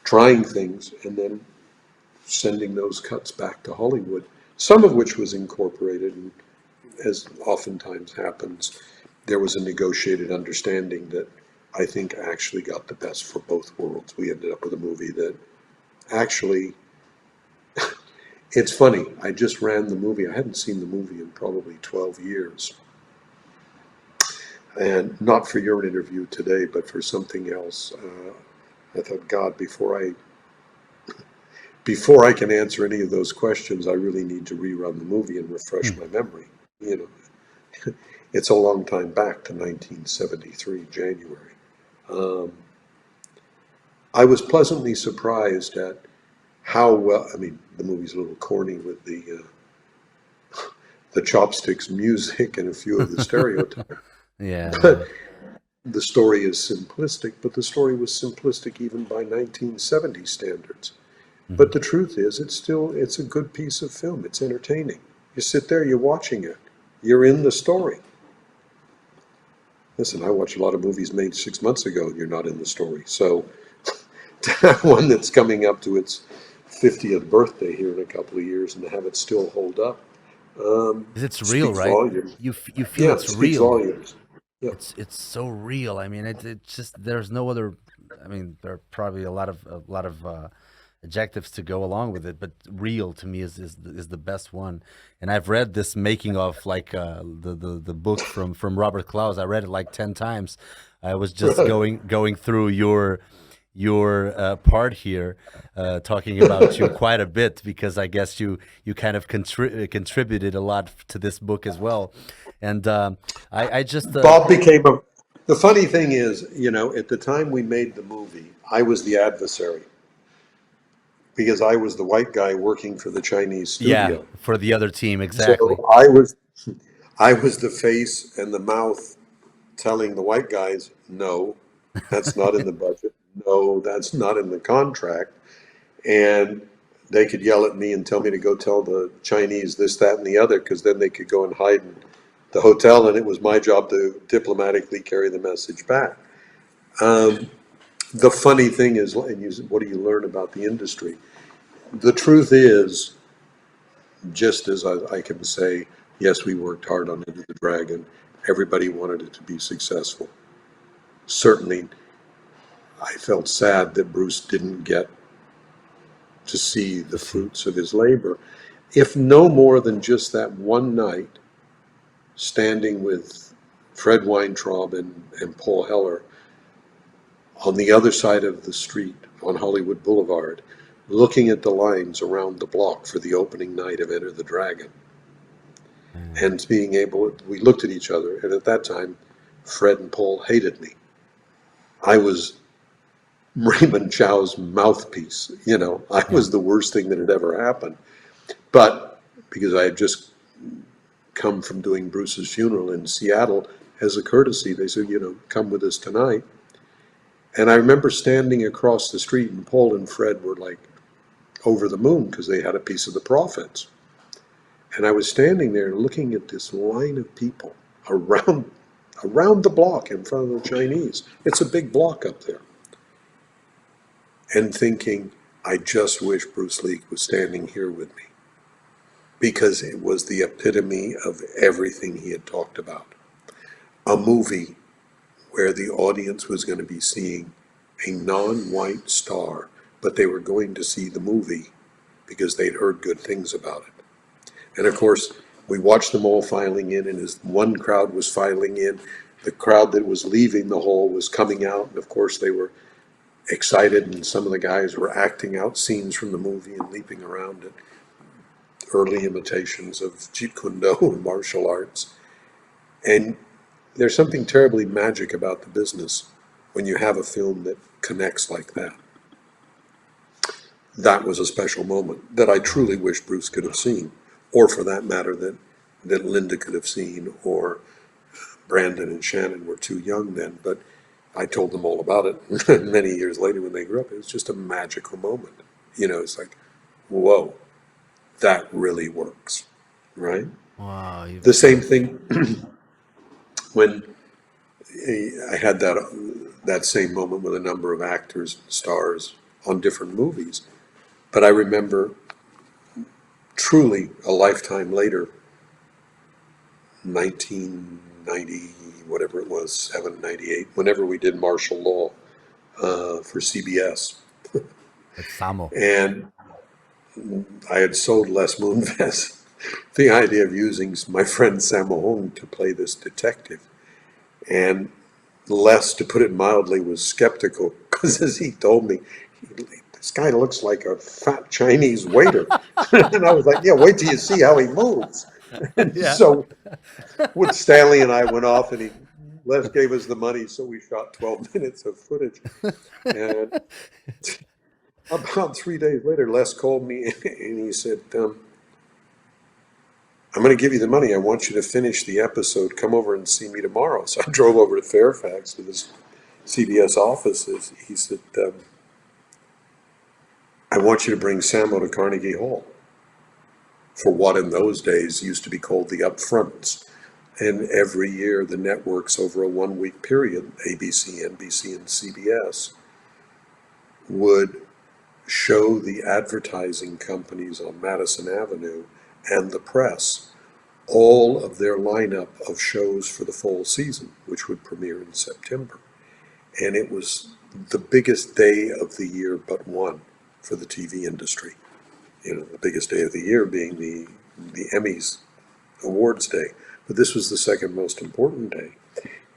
trying things and then sending those cuts back to Hollywood, some of which was incorporated. And as oftentimes happens, there was a negotiated understanding that I think actually got the best for both worlds. We ended up with a movie that actually, it's funny, I just ran the movie. I hadn't seen the movie in probably 12 years. And not for your interview today, but for something else. I thought, God, before I can answer any of those questions, I really need to rerun the movie and refresh my memory. You know, it's a long time back to 1973, January. Um, I was pleasantly surprised at how well, I mean, the movie's a little corny with the chopsticks music and a few of the stereotypes, Yeah, but yeah. the story is simplistic, but the story was simplistic even by 1970 standards. But Mhm. the truth is, it's a good piece of film. It's entertaining. You sit there, you're watching it. You're in the story. Listen, I watch a lot of movies made 6 months ago, and you're not in the story. So to have one that's coming up to its 50th birthday here in a couple of years and to have it still hold up, 'Cause it's real, speaks right? volumes. You feel Yeah, it's it speaks real. volumes. Yeah. It's so real. I mean, it's just there's no other. I mean, there are probably a lot of adjectives to go along with it, but real to me is the best one. And I've read this making of like the book from Robert Klaus. I read it like 10 times. I was just going through your part here, talking about you quite a bit because I guess you kind of contributed a lot to this book as well. And I just Bob became a. The funny thing is, at the time we made the movie, I was the adversary because I was the white guy working for the Chinese yeah, studio. for the other team So exactly. I was the face and the mouth telling the white guys, no, that's not in the budget. No, that's not in the contract. And they could yell at me and tell me to go tell the Chinese this, that, and the other, because then they could go and hide in the hotel, and it was my job to diplomatically carry the message back. Um, the funny thing is, and what do you learn about the industry? The truth is, just as I can say, yes, we worked hard on Into the Dragon. Everybody wanted it to be successful. Certainly, I felt sad that Bruce didn't get to see To the see. fruits of his labor, if no more than just that one night standing with Fred Weintraub and Paul Heller on the other side of the street on Hollywood Boulevard, looking at the lines around the block for the opening night of Enter the Dragon, and being able, we looked at each other, and at that time, Fred and Paul hated me. I was Raymond Chow's mouthpiece. I Yeah. was the worst thing that had ever happened. But because I had just come from doing Bruce's funeral in Seattle, as a courtesy, they said, come with us tonight. And I remember standing across the street, and Paul and Fred were like over the moon because they had a piece of the profits. And I was standing there looking at this line of people around around the block in front of the Chinese. It's a big block up there. And thinking, I just wish Bruce Lee was standing here with me because it was the epitome of everything he had talked about. A movie where the audience was going to be seeing a non-white star, but they were going to see the movie because they'd heard good things about it. And of course, we watched them all filing in, and as one crowd was filing in, the crowd that was leaving the hall was coming out, and of course they were excited, and some of the guys were acting out scenes from the movie and leaping around it, early imitations of Jeet Kune Do and martial arts. And there's something terribly magic about the business when you have a film that connects like that. That was a special moment that I truly wish Bruce could have seen, or for that matter, that that Linda could have seen, or Brandon and Shannon were too young then, but I told them all about it many years later when they grew up. It was just a magical moment. It's like, whoa, that really works, right? Wow. The same thing when I had that same moment with a number of actors, stars on different movies. But I remember truly a lifetime later, 1990, whatever it was, 98, whenever we did martial law for CBS. With Sammo. And I had sold Les Moonves the idea of using my friend Sammo to play this detective. And Les, to put it mildly, was skeptical because, as he told me, this guy looks like a fat Chinese waiter. And I was like, yeah, wait till you see how he moves. And Yeah. so with Stanley and I went off, and Les gave us the money, so we shot 12 minutes of footage. And about 3 days later, Les called me and he said, I'm going to give you the money. I want you to finish the episode. Come over and see me tomorrow. So I drove over to Fairfax to this CBS offices. He said, I want you to bring Sammo to Carnegie Hall for what in those days used to be called the upfronts. And every year the networks, over a 1-week period, ABC, NBC, and CBS, would show the advertising companies on Madison Avenue and the press all of their lineup of shows for the fall season, which would premiere in September. And it was the biggest day of the year but one for the TV industry. The biggest day of the year being the Emmys Awards Day. But this was the second most important day.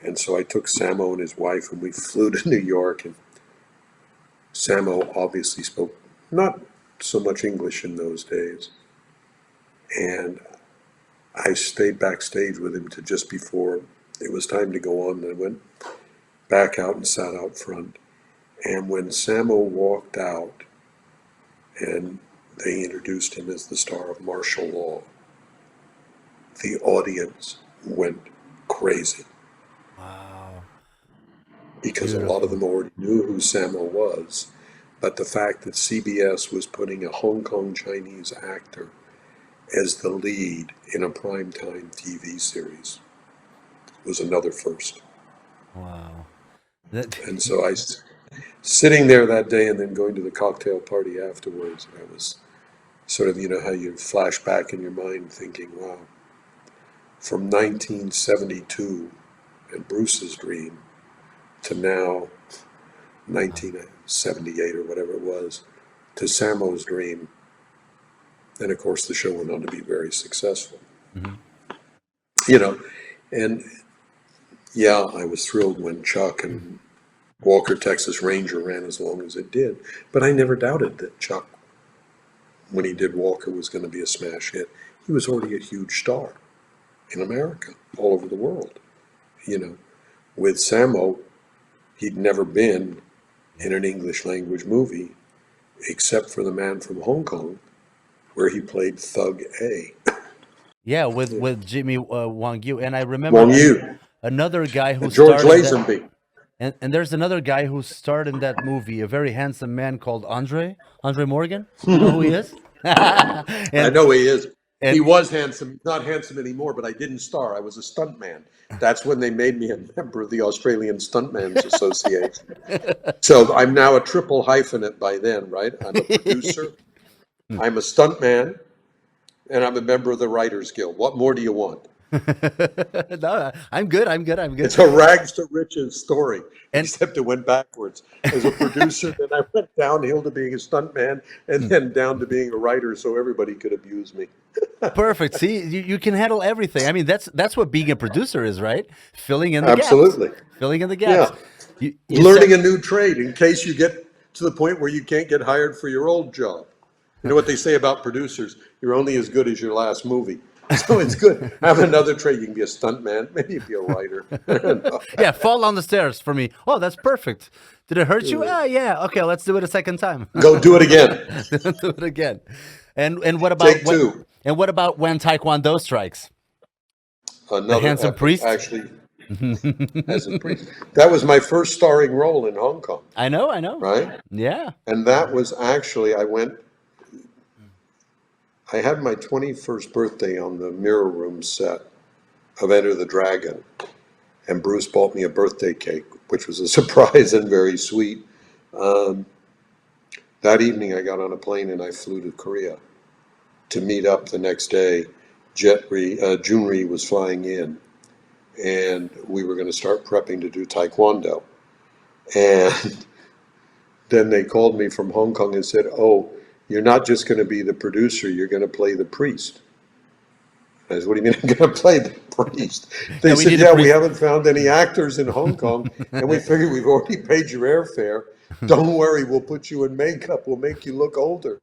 And so I took Sammo and his wife, and we flew to New York. And Sammo obviously spoke not so much English in those days. And I stayed backstage with him to just before it was time to go on. And I went back out and sat out front. And when Sammo walked out and they introduced him as the star of martial law, the audience went crazy. Wow. Because Beautiful. a lot of them already knew who Sammo was. But the fact that CBS was putting a Hong Kong Chinese actor as the lead in a primetime TV series was another first. Wow. And so sitting there that day and then going to the cocktail party afterwards, I was sort of, how you flash back in your mind thinking, wow, from 1972 and Bruce's dream to now 1978 or whatever it was, to Sammo's dream. And of course the show went on to be very successful. Mm-hmm. And yeah, I was thrilled when Chuck and Walker Texas Ranger ran as long as it did, but I never doubted that Chuck, when he did Walker, was going to be a smash hit. He was already a huge star in America, all over the world. With Sammo, he'd never been in an English language movie except for The Man from Hong Kong, where he played Thug A. Yeah, with Jimmy Wang Yu, and I remember Wong Yu. another guy who And George starred in that, Lazenby. and there's another guy who starred in that movie, a very handsome man called Andre Morgan. You know who he is? I and know he is. He and was handsome, not handsome anymore, but I didn't star. I was a stuntman. That's when they made me a member of the Australian Stuntmen's Association. So I'm now a triple hyphenate by then, right? I'm a producer, I'm a stuntman, and I'm a member of the Writers Guild. What more do you want? no, I'm good. I'm good. I'm good. It's a rags to riches story, And except it went backwards. As a producer, then I went downhill to being a stuntman, and then down to being a writer, so everybody could abuse me. perfect. See, you can handle everything. I mean, that's what being a producer is, right? Filling in the gaps. Absolutely. Filling in the gaps. Yeah. You Learning said, a new trade in case you get to the point where you can't get hired for your old job. You know what they say about producers? You're only as good as your last movie. So it's good. Have another trade. You can be a stuntman, maybe be a writer. yeah, fall down the stairs for me. Oh, that's perfect. Did it hurt you? Ah, yeah. Okay, let's do it a second time. Go do it again. Do it again. And what about Take two. And what about when Taekwondo strikes? The another handsome epic, priest? actually, as a priest. That was my first starring role in Hong Kong, I know. right? Yeah. And that was actually, I had my 21st birthday on the Mirror Room set of Enter the Dragon, and Bruce bought me a birthday cake, which was a surprise and very sweet. Um, that evening, I got on a plane and I flew to Korea to meet up the next day. Junri was flying in, and we were going to start prepping to do Taekwondo. And then they called me from Hong Kong and said, "Oh, you're not just going to be the producer, you're going to play the priest." I said, "What do you mean I'm going to play the priest?" They Yeah, we said, need a "Yeah, we priest. haven't found any actors in Hong Kong, and we figured we've already paid your airfare. Don't worry, we'll put you in makeup. We'll make you look older."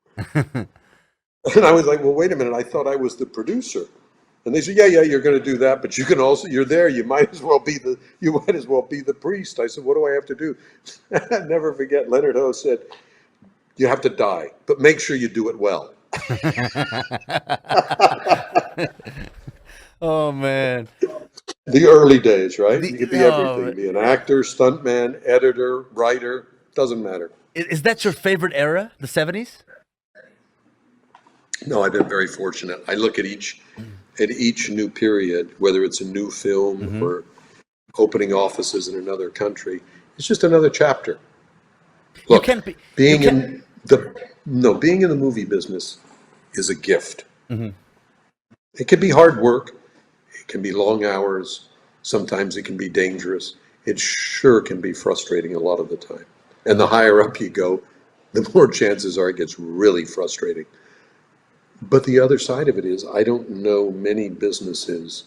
And I was like, "Well, wait a minute. I thought I was the producer." And they said, "Yeah, you're going to do that, but you can also, you're there. You might as well be the priest." I said, "What do I have to do?" I'll never forget. Leonard Ho said, "You have to die, but make sure you do it well." Oh man. The early days, right? You could be everything. Oh, You be an actor, stuntman, editor, writer, doesn't matter. is that your favorite era, the 70s? No, I've been very fortunate. I look at each new period, whether it's a new film Mm-hmm. or opening offices in another country, it's just another chapter. You Look, can't be. You being can't. in the no, being in the movie business is a gift. Mhm. It can be hard work, it can be long hours, sometimes it can be dangerous. It sure can be frustrating a lot of the time. And the higher up you go, the more chances are it gets really frustrating. But the other side of it is, I don't know many businesses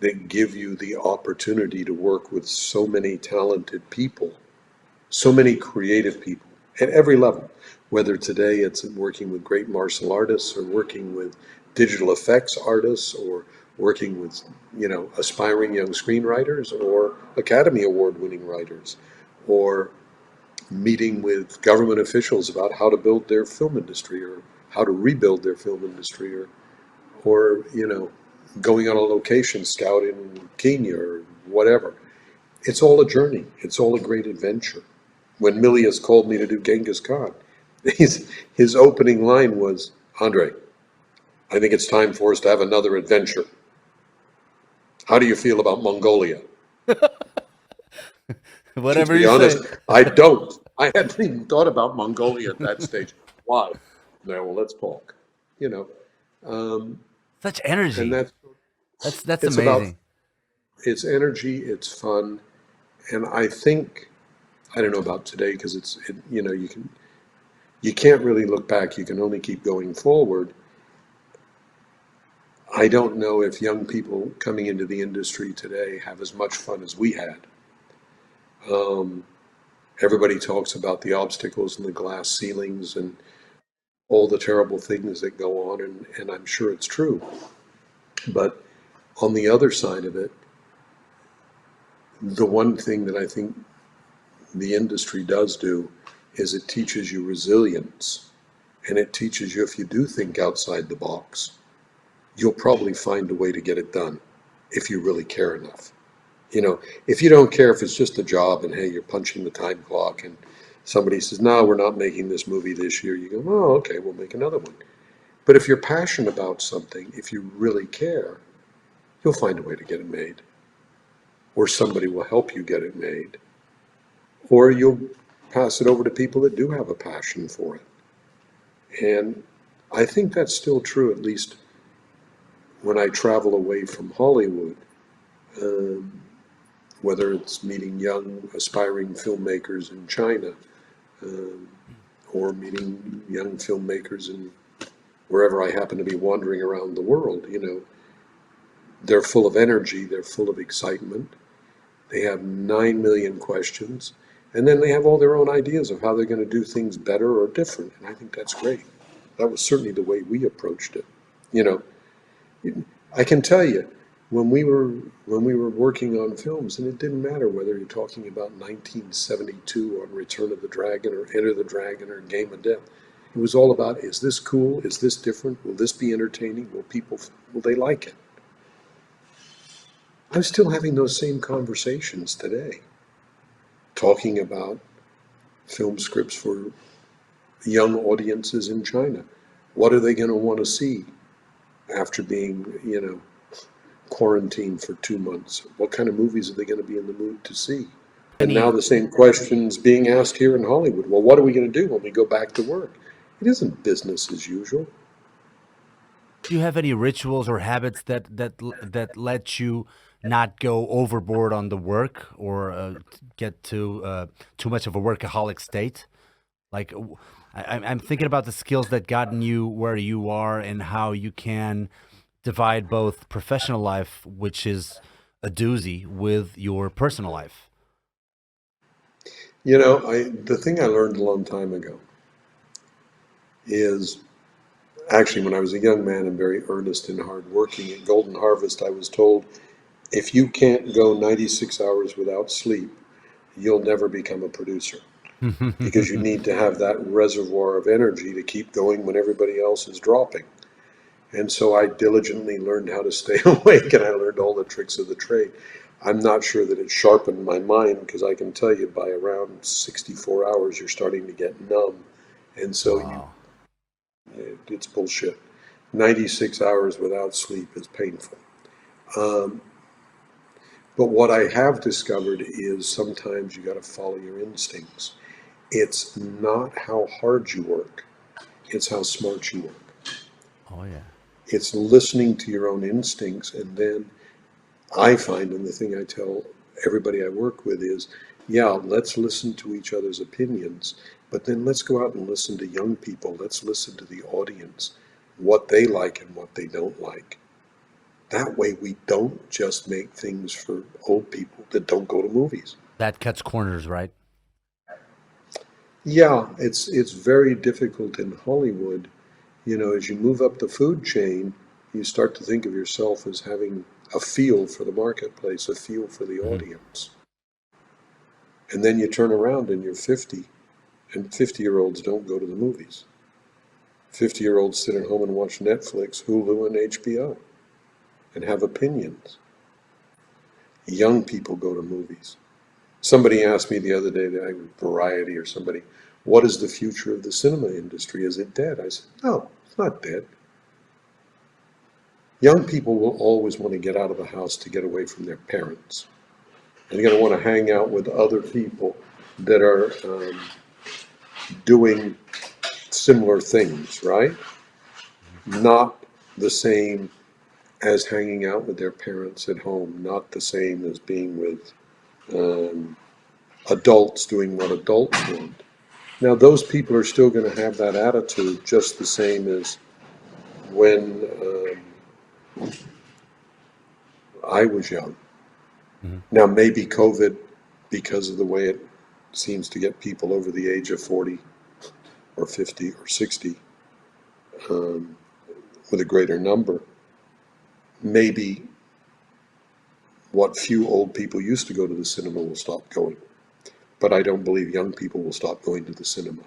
that give you the opportunity to work with so many talented people, so many creative people at every level. Whether today it's working with great martial artists or working with digital effects artists or working with, aspiring young screenwriters or Academy Award winning writers or meeting with government officials about how to build their film industry or how to rebuild their film industry or going on a location scout in Kenya or whatever. It's all a journey. It's all a great adventure. When Milius called me to do Genghis Khan, his opening line was, "Andre, I think it's time for us to have another adventure. How do you feel about Mongolia?" To Whatever be you honest, say. I don't. I hadn't even thought about Mongolia at that stage. Why? No, well, let's talk. You know, um, Such and energy. that's That's it's about amazing. it's energy, it's fun, and I think I don't know about today because you can't really look back. You can only keep going forward. I don't know if young people coming into the industry today have as much fun as we had. Um, Everybody talks about the obstacles and the glass ceilings and all the terrible things that go on, and I'm sure it's true. But on the other side of it, the one thing that I think the industry does do is it teaches you resilience, and it teaches you if you do think outside the box, you'll probably find a way to get it done if you really care enough. If you don't care if it's just a job and hey, you're punching the time clock and somebody says, "No, we're not making this movie this year," you go, "Oh, okay, we'll make another one." But if you're passionate about something, if you really care, you'll find a way to get it made, or somebody will help you get it made, or you'll pass it over to people that do have a passion for it. And I think that's still true, at least when I travel away from Hollywood, um, whether it's meeting young aspiring filmmakers in China um, or meeting young filmmakers in wherever I happen to be wandering around the world. They're full of energy, they're full of excitement, they have 9 million questions, and then they have all their own ideas of how they're going to do things better or different. And I think that's great. That was certainly the way we approached it. You know, I can tell you, when we were working on films, and it didn't matter whether you're talking about 1972 on Return of the Dragon or Enter the Dragon or Game of Death. It was all about, is this cool? Is this different? Will this be entertaining? Will they like it? I'm still having those same conversations today, talking about film scripts for young audiences in China. What are they going to want to see after being, quarantined for 2 months? What kind of movies are they going to be in the mood to see? And now Any the same question's being asked here in Hollywood. Well, what are we going to do when we go back to work? It isn't business as usual. Do you have any rituals or habits that let you not go overboard on the work or get to too much of a workaholic state? Like, I'm thinking about the skills that gotten you where you are and how you can divide both professional life, which is a doozy, with your personal life. The thing I learned a long time ago is actually when I was a young man and very earnest and hardworking at Golden Harvest, I was told if you can't go 96 hours without sleep, you'll never become a producer because you need to have that reservoir of energy to keep going when everybody else is dropping. And so I diligently learned how to stay awake and I learned all the tricks of the trade. I'm not sure that it sharpened my mind because I can tell you by around 64 hours you're starting to get numb. And so Wow. it's bullshit. 96 hours without sleep is painful. Um, but what I have discovered is sometimes you got to follow your instincts. It's not how hard you work, it's how smart you work. Oh yeah. It's listening to your own instincts. And then I find, and the thing I tell everybody I work with is, yeah, let's listen to each other's opinions, but then let's go out and listen to young people. Let's listen to the audience, what they like and what they don't like. That way we don't just make things for old people that don't go to movies. That cuts corners, right? Yeah, it's very difficult in Hollywood. As you move up the food chain, you start to think of yourself as having a feel for the marketplace, a feel for the Hmm. audience. And then you turn around and you're 50, and 50-year-olds don't go to the movies. 50-year-olds sit at home and watch Netflix, Hulu, and HBO and have opinions. Young people go to movies. Somebody asked me the other day, Variety or somebody, what is the future of the cinema industry? Is it dead? I said, no, it's not dead. Young people will always want to get out of the house to get away from their parents. And you're going to want to hang out with other people that are doing similar things, right? Not the same as hanging out with their parents at home, not the same as being with um, adults doing what adults want. Now, those people are still going to have that attitude just the same as when I was young. Hmm. Now, maybe COVID, because of the way it seems to get people over the age of 40 or 50 or 60 um, with a greater number, maybe what few old people used to go to the cinema will stop going. But I don't believe young people will stop going to the cinema.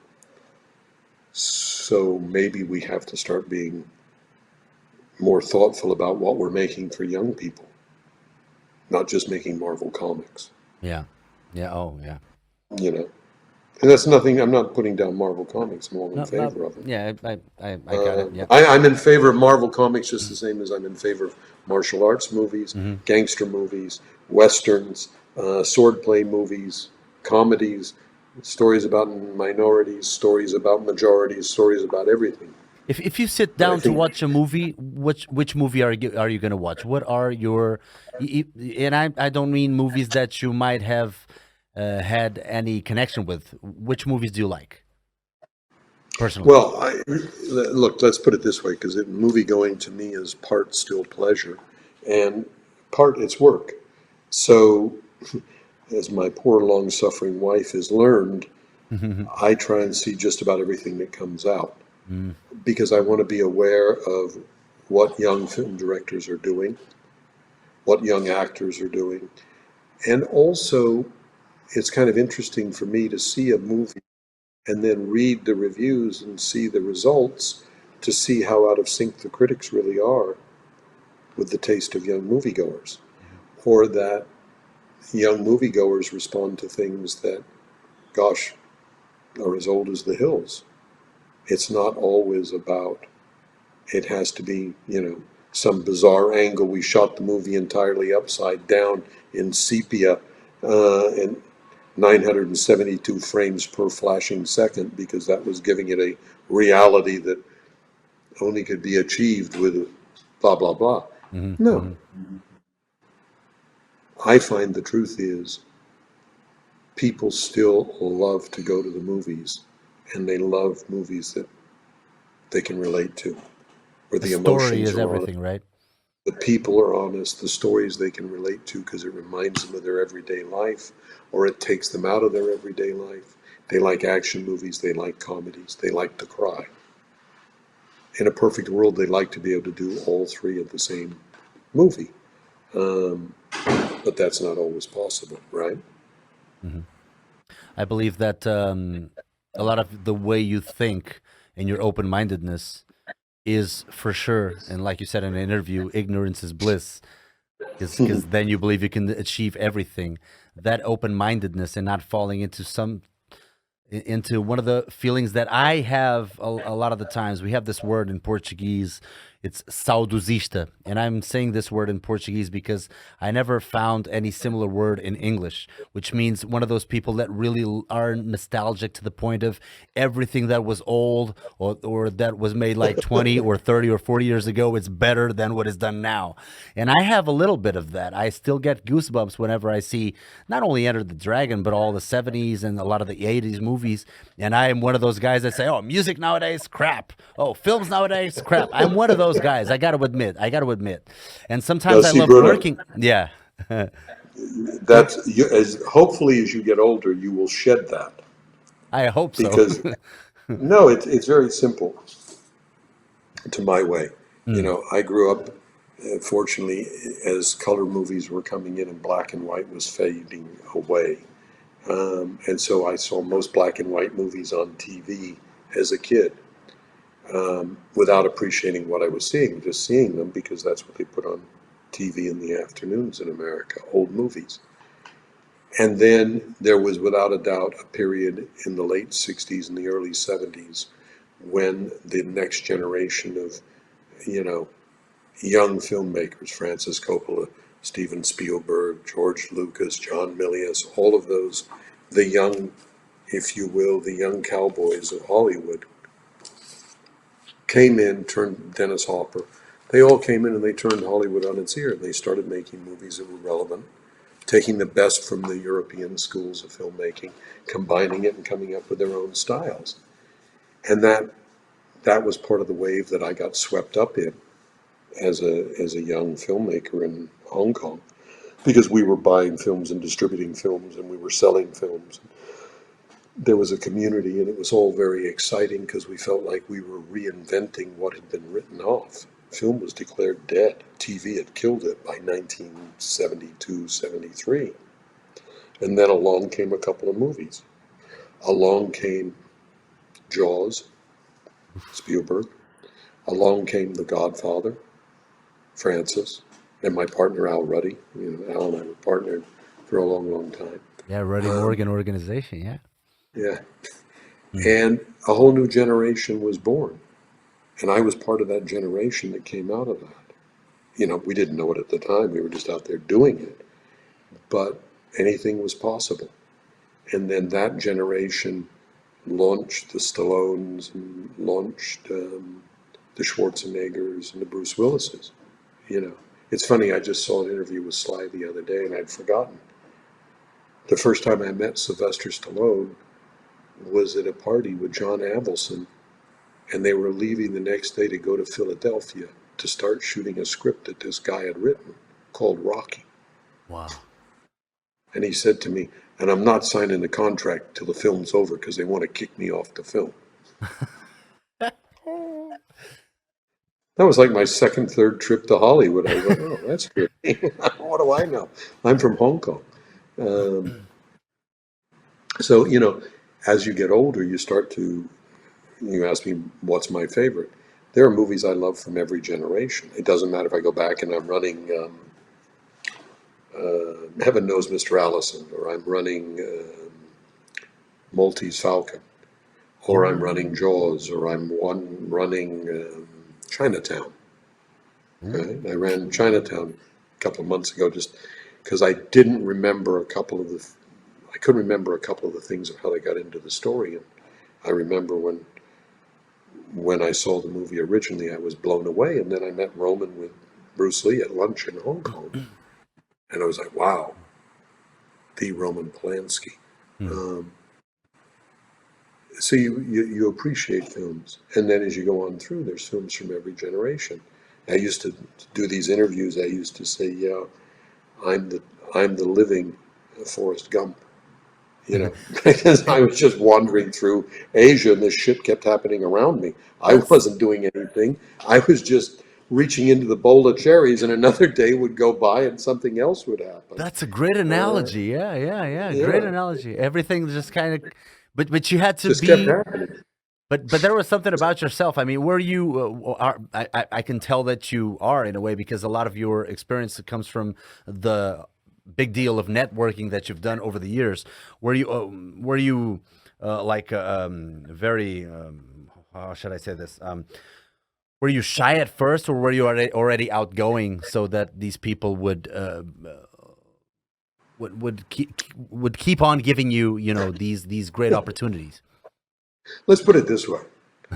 So maybe we have to start being more thoughtful about what we're making for young people, not just making Marvel comics, Yeah. Yeah. Oh yeah. you know. And that's nothing, I'm not putting down Marvel comics, I'm all in No, no. favor of them. Yeah, I got it. Yeah. I'm in favor of Marvel comics just the same as I'm in favor of martial arts movies, Hmm. gangster movies, westerns, swordplay movies, comedies, stories about minorities, stories about majorities, stories about everything. If you sit But I down to think, watch a movie, which movie are you going to watch? What are your and I don't mean movies that you might have had any connection with. Which movies do you like personally? well, look, let's put it this way, because movie going to me is part still pleasure and part it's work. So, as my poor long suffering wife has learned, I try and see just about everything that comes out Mm. because I want to be aware of what young film directors are doing, what young actors are doing. And also, it's kind of interesting for me to see a movie and then read the reviews and see the results to see how out of sync the critics really are with the taste of young moviegoers. or that young moviegoers respond to things that, gosh, are as old as the hills. It's not always about, it has to be, some bizarre angle. We shot the movie entirely upside down in sepia and 972 frames per flashing second because that was giving it a reality that only could be achieved with blah, blah, blah. No. I find the truth is people still love to go to the movies, and they love movies that they can relate to, where The the story emotions is are honest, everything, right? the people are honest, the stories they can relate to because it reminds them of their everyday life, or it takes them out of their everyday life. They like action movies, they like comedies, they like to cry. In a perfect world, they like to be able to do all three of the same movie. Um, but that's not always possible, right? I believe that a lot of the way you think and your open mindedness is for sure, and like you said in an interview, ignorance is bliss, because then you believe you can achieve everything. That open mindedness and not falling into into one of the feelings that I have a lot of the times. We have this word in Portuguese, it's saudosista. And I'm saying this word in Portuguese because I never found any similar word in English, which means one of those people that really are nostalgic to the point of everything that was old or that was made like 20 or 30 or 40 years ago, it's better than what is done now. And I have a little bit of that. I still get goosebumps whenever I see not only Enter the Dragon, but all the 70s and a lot of the 80s movies. And I am one of those guys that say, oh, music nowadays, crap. Oh, films nowadays, crap. I'm one of those guys. I got to admit. And Now, sometimes I see, love Bruno, working. Yeah. that's you, as hopefully as you get older, you will shed that I hope so. because no, it's very simple to my way. Mm. I grew up, fortunately, as color movies were coming in and black and white was fading away. And so I saw most black and white movies on TV as a kid without appreciating what I was seeing, just seeing them because that's what they put on TV in the afternoons in America, old movies. And then there was, without a doubt, a period in the late 60s and the early 70s when the next generation of, you know, young filmmakers, Francis Coppola, Steven Spielberg, George Lucas, John Milius, all of those, the young, if you will, the young cowboys of Hollywood came in, turned Dennis Hopper. They all came in and they turned Hollywood on its ear. They started making movies that were relevant, taking the best from the European schools of filmmaking, combining it and coming up with their own styles. And that was part of the wave that I got swept up in as a young filmmaker in Hong Kong, because we were buying films and distributing films and we were selling films. There was a community and it was all very exciting because we felt like we were reinventing what had been written off. Film was declared dead. TV had killed it by 1972, 73. And then along came a couple of movies. Along came Jaws, Spielberg. Along came The Godfather, Francis, and my partner Al Ruddy. Al and I were partnered for a long, long time. Yeah, Ruddy Morgan organization. Yeah. Yeah. Mm. And a whole new generation was born. And I was part of that generation that came out of that. We didn't know it at the time. We were just out there doing it. But anything was possible. And then that generation launched the Stallones and launched the Schwarzeneggers and the Bruce Willises. It's funny, I just saw an interview with Sly the other day and I'd forgotten. The first time I met Sylvester Stallone was at a party with John Avildsen, and they were leaving the next day to go to Philadelphia to start shooting a script that this guy had written called Rocky. Wow. And he said to me, and I'm not signing the contract till the film's over because they want to kick me off the film. That was like my second, third trip to Hollywood. I was like, oh, that's good. What do I know? I'm from Hong Kong. So, as you get older, you ask me what's my favorite. There are movies I love from every generation. It doesn't matter if I go back and I'm running Heaven Knows Mr. Allison, or I'm running Maltese Falcon, or I'm running Jaws, or running Chinatown. Right? I ran Chinatown a couple of months ago just because I didn't remember I couldn't remember a couple of the things of how they got into the story. And I remember when I saw the movie originally, I was blown away. And then I met Roman with Bruce Lee at lunch in Hong Kong. And I was like, wow, the Roman Polanski. Um, so you appreciate films. And then as you go on through, there's films from every generation. I used to do these interviews. I used to say, yeah, I'm the living Forrest Gump. Because I was just wandering through Asia and this shit kept happening around me. I wasn't doing anything. I was just reaching into the bowl of cherries, and another day would go by and something else would happen. That's a great analogy. Yeah. Great Yeah, analogy. Everything just kind of, but you had to just kept be. happening. But there was something about yourself. I mean, were you? I can tell that you are in a way because a lot of your experience comes from the big deal of networking that you've done over the years. Were you like very how should I say this? Were you shy at first, or were you already outgoing so that these people would keep on giving you these great opportunities? Let's put it this way.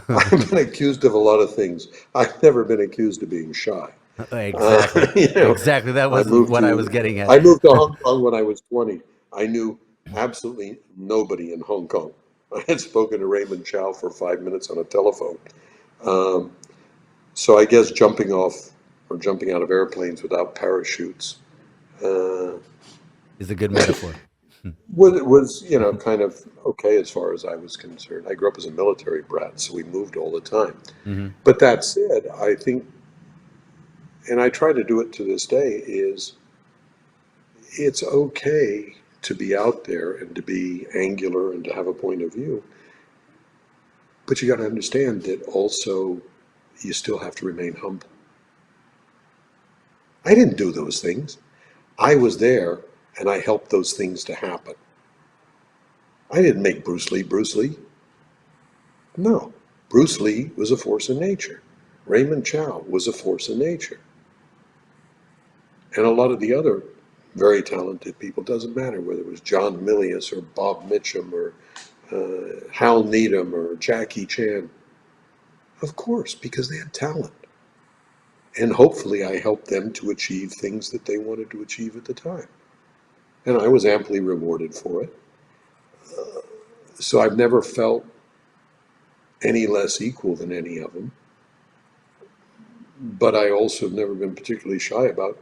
I've been accused of a lot of things. I've never been accused of being shy. Exactly. You know, Exactly. That I was moved what I was to getting at. I moved to Hong Kong when I was 20. I knew absolutely nobody in Hong Kong. I had spoken to Raymond Chow for 5 minutes on a telephone. Um, so I guess jumping out of airplanes without parachutes uh, Is a good metaphor. was kind of okay as far as I was concerned. I grew up as a military brat, so we moved all the time. Hmm. But that said, I think, and I try to do it to this day, is it's okay to be out there and to be angular and to have a point of view. But you got to understand that also you still have to remain humble. I didn't do those things. I was there and I helped those things to happen. I didn't make Bruce Lee Bruce Lee. No. Bruce Lee was a force in nature. Raymond Chow was a force in nature. And a lot of the other very talented people, doesn't matter whether it was John Milius or Bob Mitchum or Hal Needham or Jackie Chan. Of course, because they had talent. And hopefully I helped them to achieve things that they wanted to achieve at the time. And I was amply rewarded for it. So I've never felt any less equal than any of them. But I also have never been particularly shy about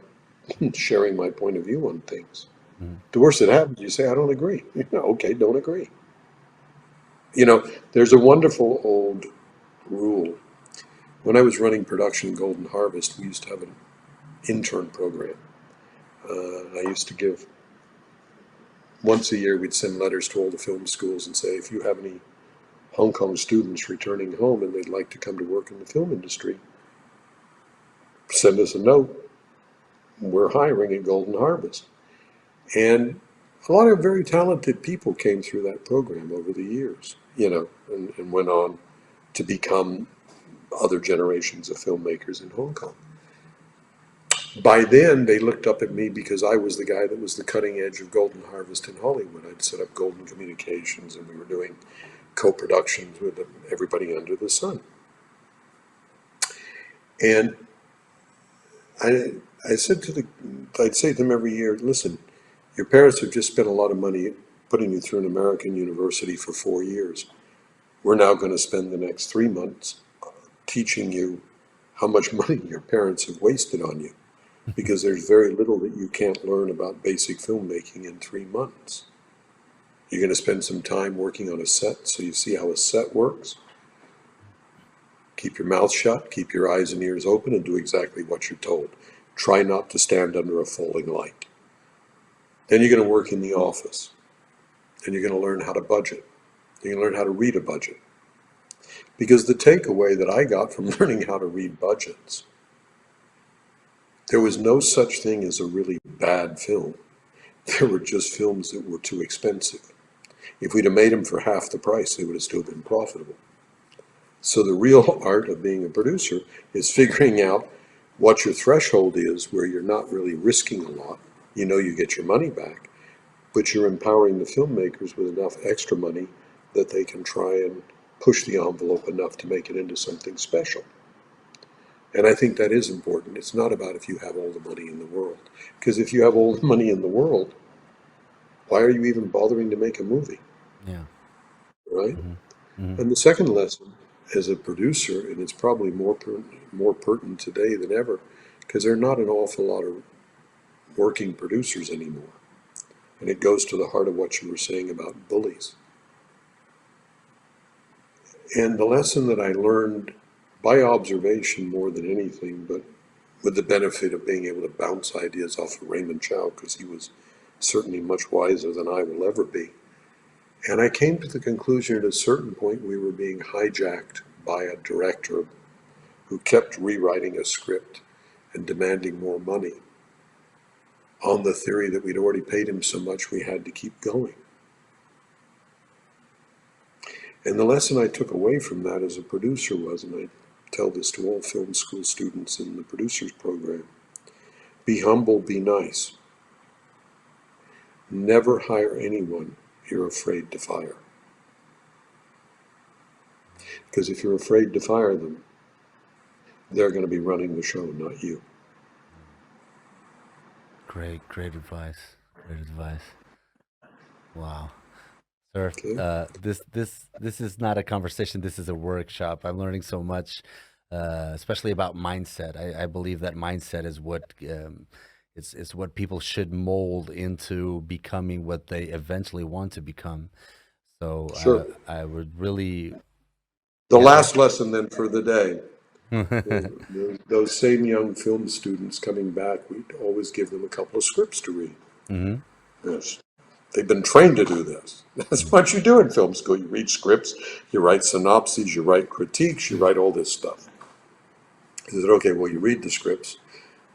sharing my point of view on things. Mhm. The worst that happens, you say, I don't agree. Okay, don't agree. There's a wonderful old rule. When I was running production in Golden Harvest, we used to have an intern program. I used to give, once a year, we'd send letters to all the film schools and say, if you have any Hong Kong students returning home and they'd like to come to work in the film industry, send us a note. We're hiring at Golden Harvest. And a lot of very talented people came through that program over the years, and went on to become other generations of filmmakers in Hong Kong. By then, they looked up at me because I was the guy that was the cutting edge of Golden Harvest in Hollywood. I'd set up Golden Communications, and we were doing co-productions with everybody under the sun. And I'd say to them every year, listen, your parents have just spent a lot of money putting you through an American university for 4 years. We're now going to spend the next 3 months teaching you how much money your parents have wasted on you, because there's very little that you can't learn about basic filmmaking in 3 months. You're going to spend some time working on a set so you see how a set works. Keep your mouth shut, keep your eyes and ears open, and do exactly what you're told. Try not to stand under a falling light. Then you're going to work in the office, and you're going to learn how to budget. You're going to learn how to read a budget. Because the takeaway that I got from learning how to read budgets, There was no such thing as a really bad film. There were just films that were too expensive. If we'd have made them for half the price, they would have still been profitable. So the real art of being a producer is figuring out what your threshold is where you're not really risking a lot. You know you get your money back, but you're empowering the filmmakers with enough extra money that they can try and push the envelope enough to make it into something special. And I think that is important. It's not about if you have all the money in the world. Because if you have all the money in the world, why are you even bothering to make a movie? Yeah. Right? Hmm. Hmm. And the second lesson as a producer, and it's probably more pertinent today than ever, because there are not an awful lot of working producers anymore. And it goes to the heart of what you were saying about bullies. And the lesson that I learned by observation more than anything, but with the benefit of being able to bounce ideas off of Raymond Chow, because he was certainly much wiser than I will ever be. And I came to the conclusion at a certain point we were being hijacked by a director who kept rewriting a script and demanding more money on the theory that we'd already paid him so much we had to keep going. And the lesson I took away from that as a producer was, and I tell this to all film school students in the producers program, be humble, be nice. Never hire anyone you're afraid to fire. Because if you're afraid to fire them, they're going to be running the show, not you. Great advice. Great advice. Wow. Sir, Okay? this is not a conversation. This is a workshop. I'm learning so much, especially about mindset. I believe that mindset is what it's what people should mold into becoming what they eventually want to become. So Sure. I would really, The yeah. last lesson then for the day. Those same young film students coming back, we'd always give them a couple of scripts to read. Hmm. Yes. They've been trained to do this. That's what you do in film school. You read scripts, you write synopses, you write critiques, you write all this stuff. I said, okay, well, you read the scripts,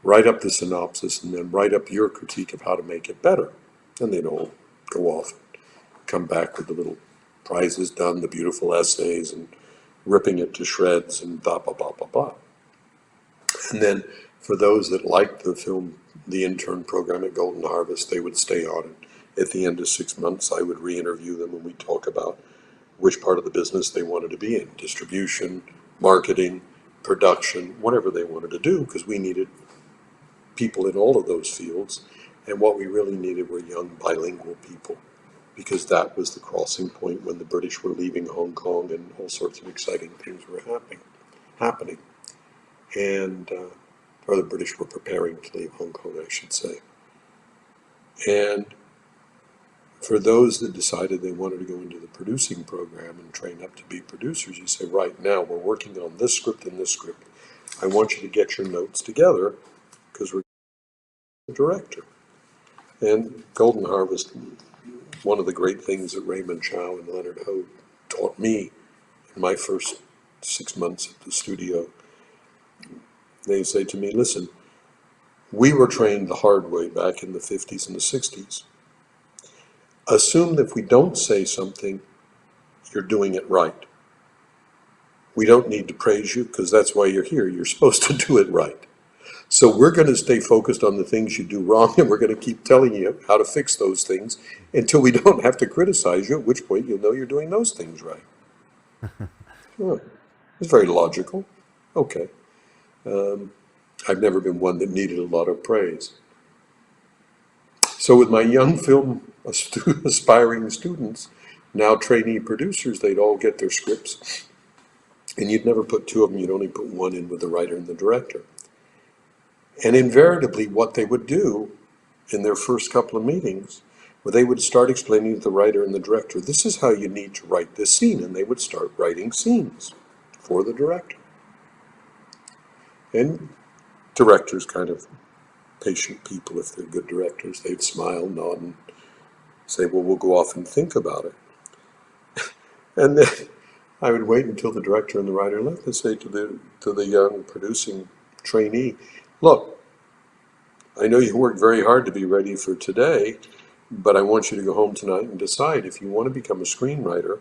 write up the synopsis, and then write up your critique of how to make it better. And they'd all go off, come back with the little prizes done, the beautiful essays, and ripping it to shreds, and blah, blah, blah, blah, blah. And then for those that liked the film, the intern program at Golden Harvest, they would stay on it. At the end of 6 months, I would re-interview them and we'd talk about which part of the business they wanted to be in, distribution, marketing, production, whatever they wanted to do, because we needed people in all of those fields. And what we really needed were young bilingual people, because that was the crossing point when the British were leaving Hong Kong and all sorts of exciting things were happening. And or the British were preparing to leave Hong Kong, I should say. And for those that decided they wanted to go into the producing program and train up to be producers, you say, right now we're working on this script and this script. I want you to get your notes together because we're a director. And Golden Harvest, one of the great things that Raymond Chow and Leonard Ho taught me in my first 6 months at the studio, they say to me, listen, we were trained the hard way back in the 50s and the 60s. Assume that if we don't say something, you're doing it right. We don't need to praise you because that's why you're here. You're supposed to do it right. So we're going to stay focused on the things you do wrong, and we're going to keep telling you how to fix those things until we don't have to criticize you, at which point you'll know you're doing those things right. Oh, it's very logical. Okay. I've never been one that needed a lot of praise. So with my young film aspiring students, now trainee producers, they'd all get their scripts, and you'd never put two of them, you'd only put one in with the writer and the director. And invariably what they would do in their first couple of meetings, where they would start explaining to the writer and the director, this is how you need to write this scene, and they would start writing scenes for the director. And directors, kind of patient people, if they're good directors, they'd smile, nod, and say, well, we'll go off and think about it. And then I would wait until the director and the writer left and say to the young producing trainee, look, I know you worked very hard to be ready for today, but I want you to go home tonight and decide if you want to become a screenwriter.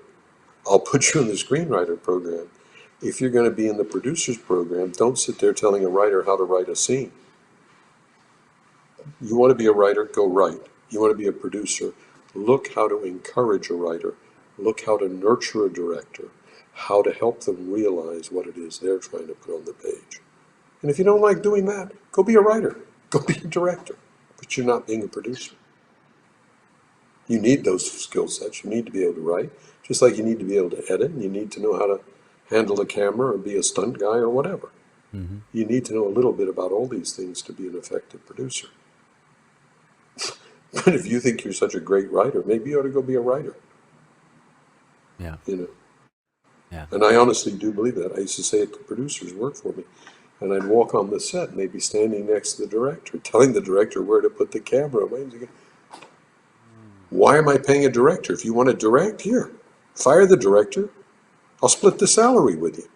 I'll put you in the screenwriter program. If you're going to be in the producer's program, don't sit there telling a writer how to write a scene. You want to be a writer, go write. You want to be a producer, look how to encourage a writer, look how to nurture a director, how to help them realize what it is they're trying to put on the page. And if you don't like doing that, go be a writer, go be a director, but you're not being a producer. You need those skill sets. You need to be able to write, just like you need to be able to edit, and you need to know how to handle a camera or be a stunt guy or whatever. Mm-hmm. You need to know a little bit about all these things to be an effective producer. But if you think you're such a great writer, maybe you ought to go be a writer. Yeah. Yeah. And I honestly do believe that. I used to say it to producers who work for me. And I'd walk on the set and they'd be standing next to the director, telling the director where to put the camera. Why am I paying a director? If you want to direct, here, fire the director. I'll split the salary with you.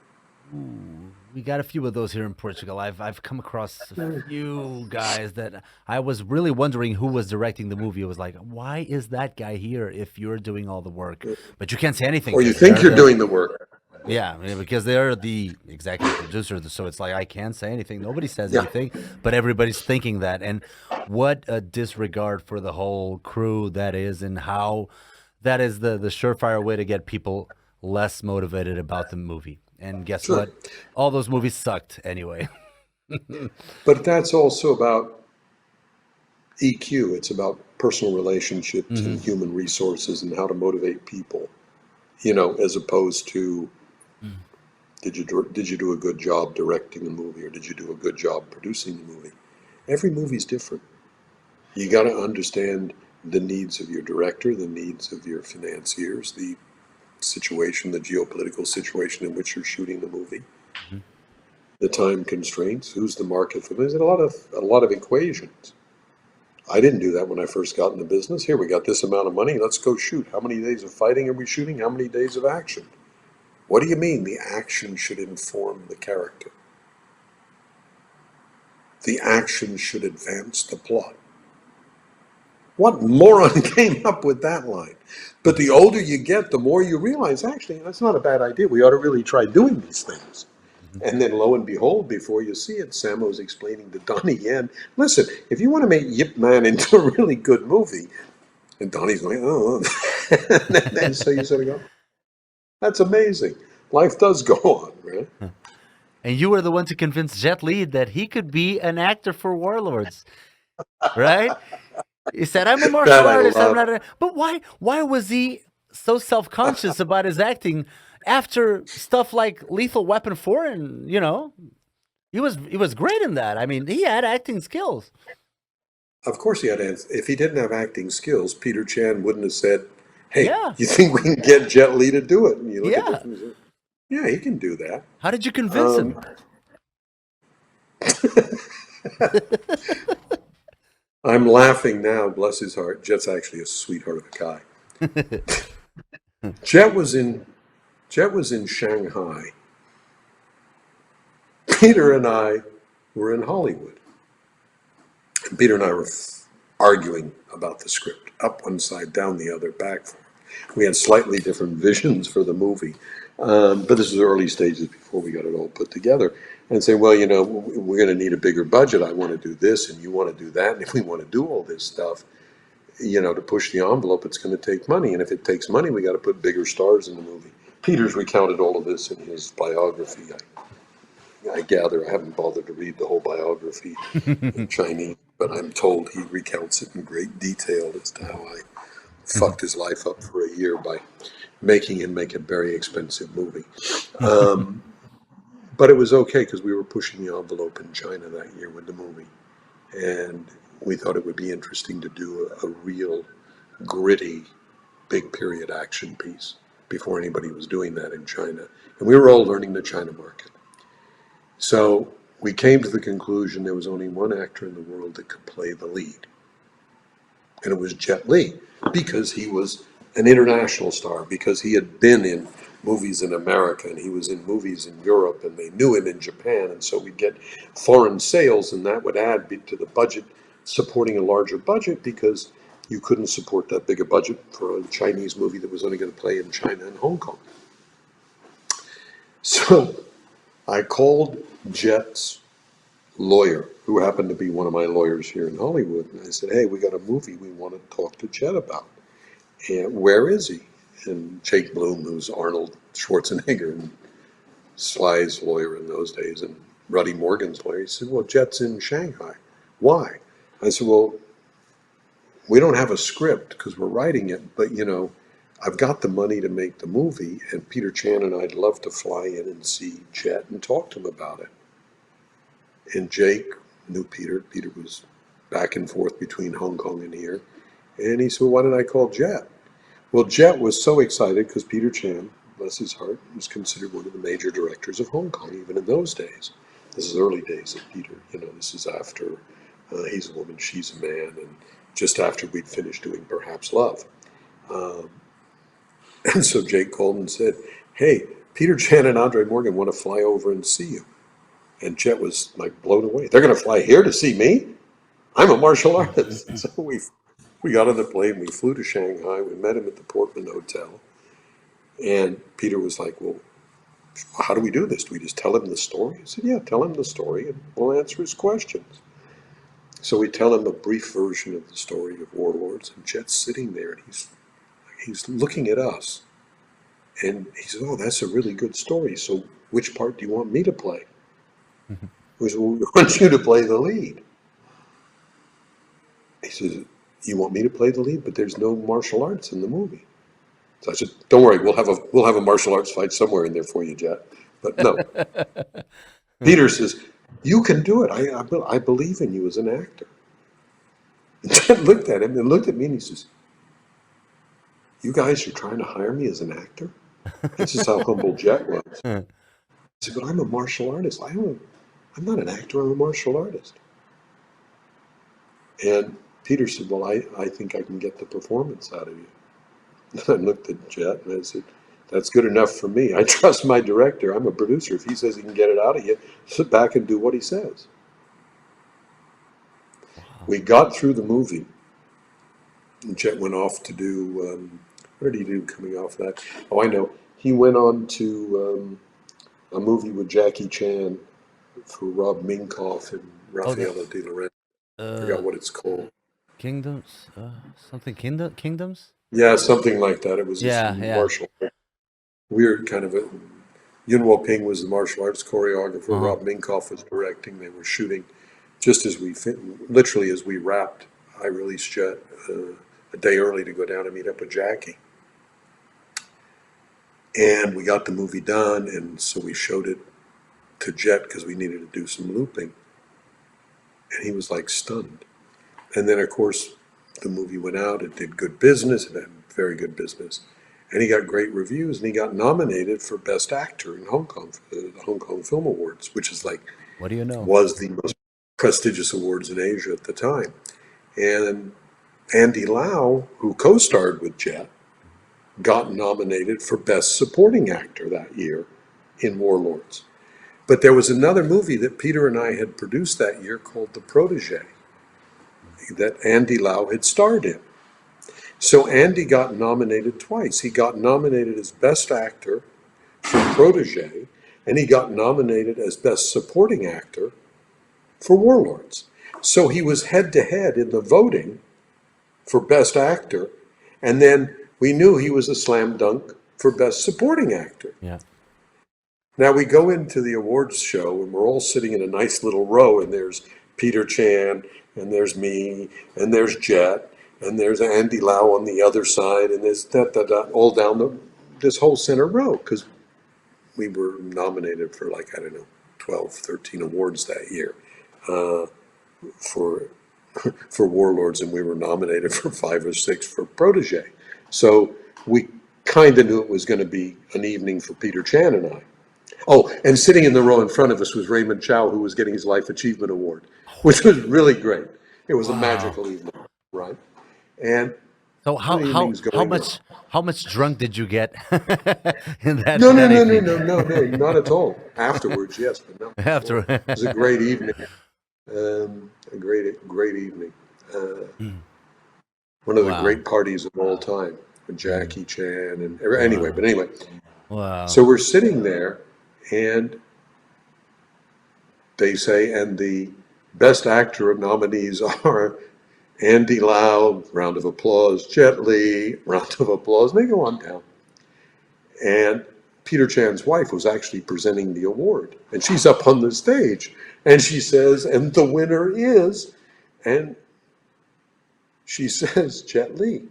Ooh, we got a few of those here in Portugal. I've come across a few guys that I was really wondering who was directing the movie. It was like, why is that guy here if you're doing all the work? But you can't say anything. Or you think you're doing the work. Yeah, because they're the executive producer, so it's like I can't say anything. Nobody says anything, but everybody's thinking that. And what a disregard for the whole crew that is, and how that is the surefire way to get people less motivated about the movie. And guess what? All those movies sucked anyway. But that's also about EQ. It's about personal relationships and human resources and how to motivate people, as opposed to did you do a good job directing the movie or did you do a good job producing the movie? Every movie's different. You got to understand the needs of your director, the needs of your financiers, the situation, the geopolitical situation in which you're shooting the movie, the time constraints, who's the market for this. There's a lot of equations. I didn't do that when I first got in the business. Here, we got this amount of money. Let's go shoot. How many days of fighting are we shooting? How many days of action? What do you mean the action should inform the character? The action should advance the plot. What moron came up with that line? But the older you get, the more you realize, actually, that's not a bad idea. We ought to really try doing these things. And then lo and behold, before you see it, Sammo's explaining to Donnie Yen, listen, if you want to make Yip Man into a really good movie, and Donnie's going, oh, and so you sort of go, that's amazing. Life does go on, right? And you were the one to convince Jet Li that he could be an actor for Warlords, right? He said, "I'm a martial artist. I'm not a..." But why was he so self-conscious about his acting after stuff like Lethal Weapon 4? And he was great in that. I mean, he had acting skills. Of course he had. If he didn't have acting skills, Peter Chan wouldn't have said, "Hey, Yeah. you think we can get Jet Li to do it?" And you look Yeah. at this and you say, "Yeah, he can do that." How did you convince him? I'm laughing now, bless his heart. Jet's actually a sweetheart of a guy. Jet was in Shanghai. Peter and I were in Hollywood. And Peter and I were arguing about the script, up one side, down the other, back. We had slightly different visions for the movie. But this was early stages before we got it all put together. And say, well, we're going to need a bigger budget. I want to do this and you want to do that. And if we want to do all this stuff, to push the envelope, it's going to take money. And if it takes money, we got to put bigger stars in the movie. Peter's recounted all of this in his biography. I gather, I haven't bothered to read the whole biography in Chinese, but I'm told he recounts it in great detail as to how I fucked his life up for a year by making him make a very expensive movie. But it was okay because we were pushing the envelope in China that year with the movie. And we thought it would be interesting to do a real gritty, big period action piece before anybody was doing that in China. And we were all learning the China market. So we came to the conclusion there was only one actor in the world that could play the lead. And it was Jet Li, because he was an international star, because he had been in movies in America and he was in movies in Europe and they knew him in Japan. And so we'd get foreign sales and that would add to the budget supporting a larger budget because you couldn't support that big a budget for a Chinese movie that was only going to play in China and Hong Kong. So I called Jet's lawyer, who happened to be one of my lawyers here in Hollywood, and I said, hey, we got a movie we want to talk to Jet about. And where is he? And Jake Bloom, who's Arnold Schwarzenegger and Sly's lawyer in those days, and Ruddy Morgan's lawyer, he said, well, Jet's in Shanghai. Why? I said, well, we don't have a script because we're writing it, but I've got the money to make the movie, and Peter Chan and I'd love to fly in and see Jet and talk to him about it. And Jake knew Peter. Peter was back and forth between Hong Kong and here. And he said, well, why don't I call Jet? Well, Jet was so excited because Peter Chan, bless his heart, was considered one of the major directors of Hong Kong, even in those days. This is early days of Peter. This is after He's a Woman, She's a Man, and just after we'd finished doing Perhaps Love. And so Jake called and said, hey, Peter Chan and Andre Morgan want to fly over and see you. And Jet was like blown away. They're going to fly here to see me? I'm a martial artist. So we got on the plane, we flew to Shanghai, we met him at the Portman Hotel. And Peter was like, well, how do we do this? Do we just tell him the story? I said, yeah, tell him the story and we'll answer his questions. So we tell him a brief version of the story of Warlords, and Jet's sitting there and he's looking at us. And he says, oh, that's a really good story. So which part do you want me to play? We said, well, we want you to play the lead. He says, you want me to play the lead, but there's no martial arts in the movie. So I said, don't worry, we'll have a martial arts fight somewhere in there for you, Jet. But no. Peter says, you can do it. I believe in you as an actor. And Jet looked at him and looked at me and he says, you guys are trying to hire me as an actor? This is how humble Jet was. I said, but I'm a martial artist. I'm not an actor, I'm a martial artist. And Peter said, well, I think I can get the performance out of you. And I looked at Jet and I said, that's good enough for me. I trust my director. I'm a producer. If he says he can get it out of you, sit back and do what he says. Wow. We got through the movie. And Jet went off to do, what did he do coming off that? Oh, I know. He went on to a movie with Jackie Chan for Rob Minkoff and Rafaela de Lorenzo. I forgot what it's called. Kingdoms? Kingdoms? Yeah, something like that. It was Yeah. martial art. Weird kind of Yun Wo Ping was the martial arts choreographer. Rob Minkoff was directing. They were shooting just as literally as we wrapped. I released Jet a day early to go down and meet up with Jackie. And we got the movie done, and so we showed it to Jet because we needed to do some looping. And he was like stunned. And then, of course, the movie went out. It did good business. It had very good business. And he got great reviews, and he got nominated for Best Actor in Hong Kong for the Hong Kong Film Awards, which is like, what do you know? Was the most prestigious awards in Asia at the time. And Andy Lau, who co-starred with Jet, got nominated for Best Supporting Actor that year in Warlords. But there was another movie that Peter and I had produced that year called The Protégé that Andy Lau had starred in. So Andy got nominated twice. He got nominated as Best Actor for Protégé, and he got nominated as Best Supporting Actor for Warlords. So he was head-to-head in the voting for Best Actor, and then we knew he was a slam dunk for Best Supporting Actor. Yeah. Now we go into the awards show, and we're all sitting in a nice little row, and there's Peter Chan, and there's me, and there's Jet, and there's Andy Lau on the other side, and there's all down this whole center row, because we were nominated for 12, 13 awards that year for Warlords, and we were nominated for 5 or 6 for Protégé. So we kind of knew it was going to be an evening for Peter Chan and I. Oh, and sitting in the row in front of us was Raymond Chow, who was getting his Life Achievement Award, which was really great. It was a magical evening, right? And so how much drunk did you get in that? No, not at all. Afterwards, yes, but not before. After It was a great evening. A great evening. Uh, Mm. One of the Wow. great parties of all time with Mm. Jackie Chan and Wow. anyway. Wow. So we're sitting there, and they say, and the best actor nominees are Andy Lau, round of applause, Jet Li, round of applause. And they go on down. And Peter Chan's wife was actually presenting the award. And she's up on the stage. And she says, and the winner is, and she says, Jet Li.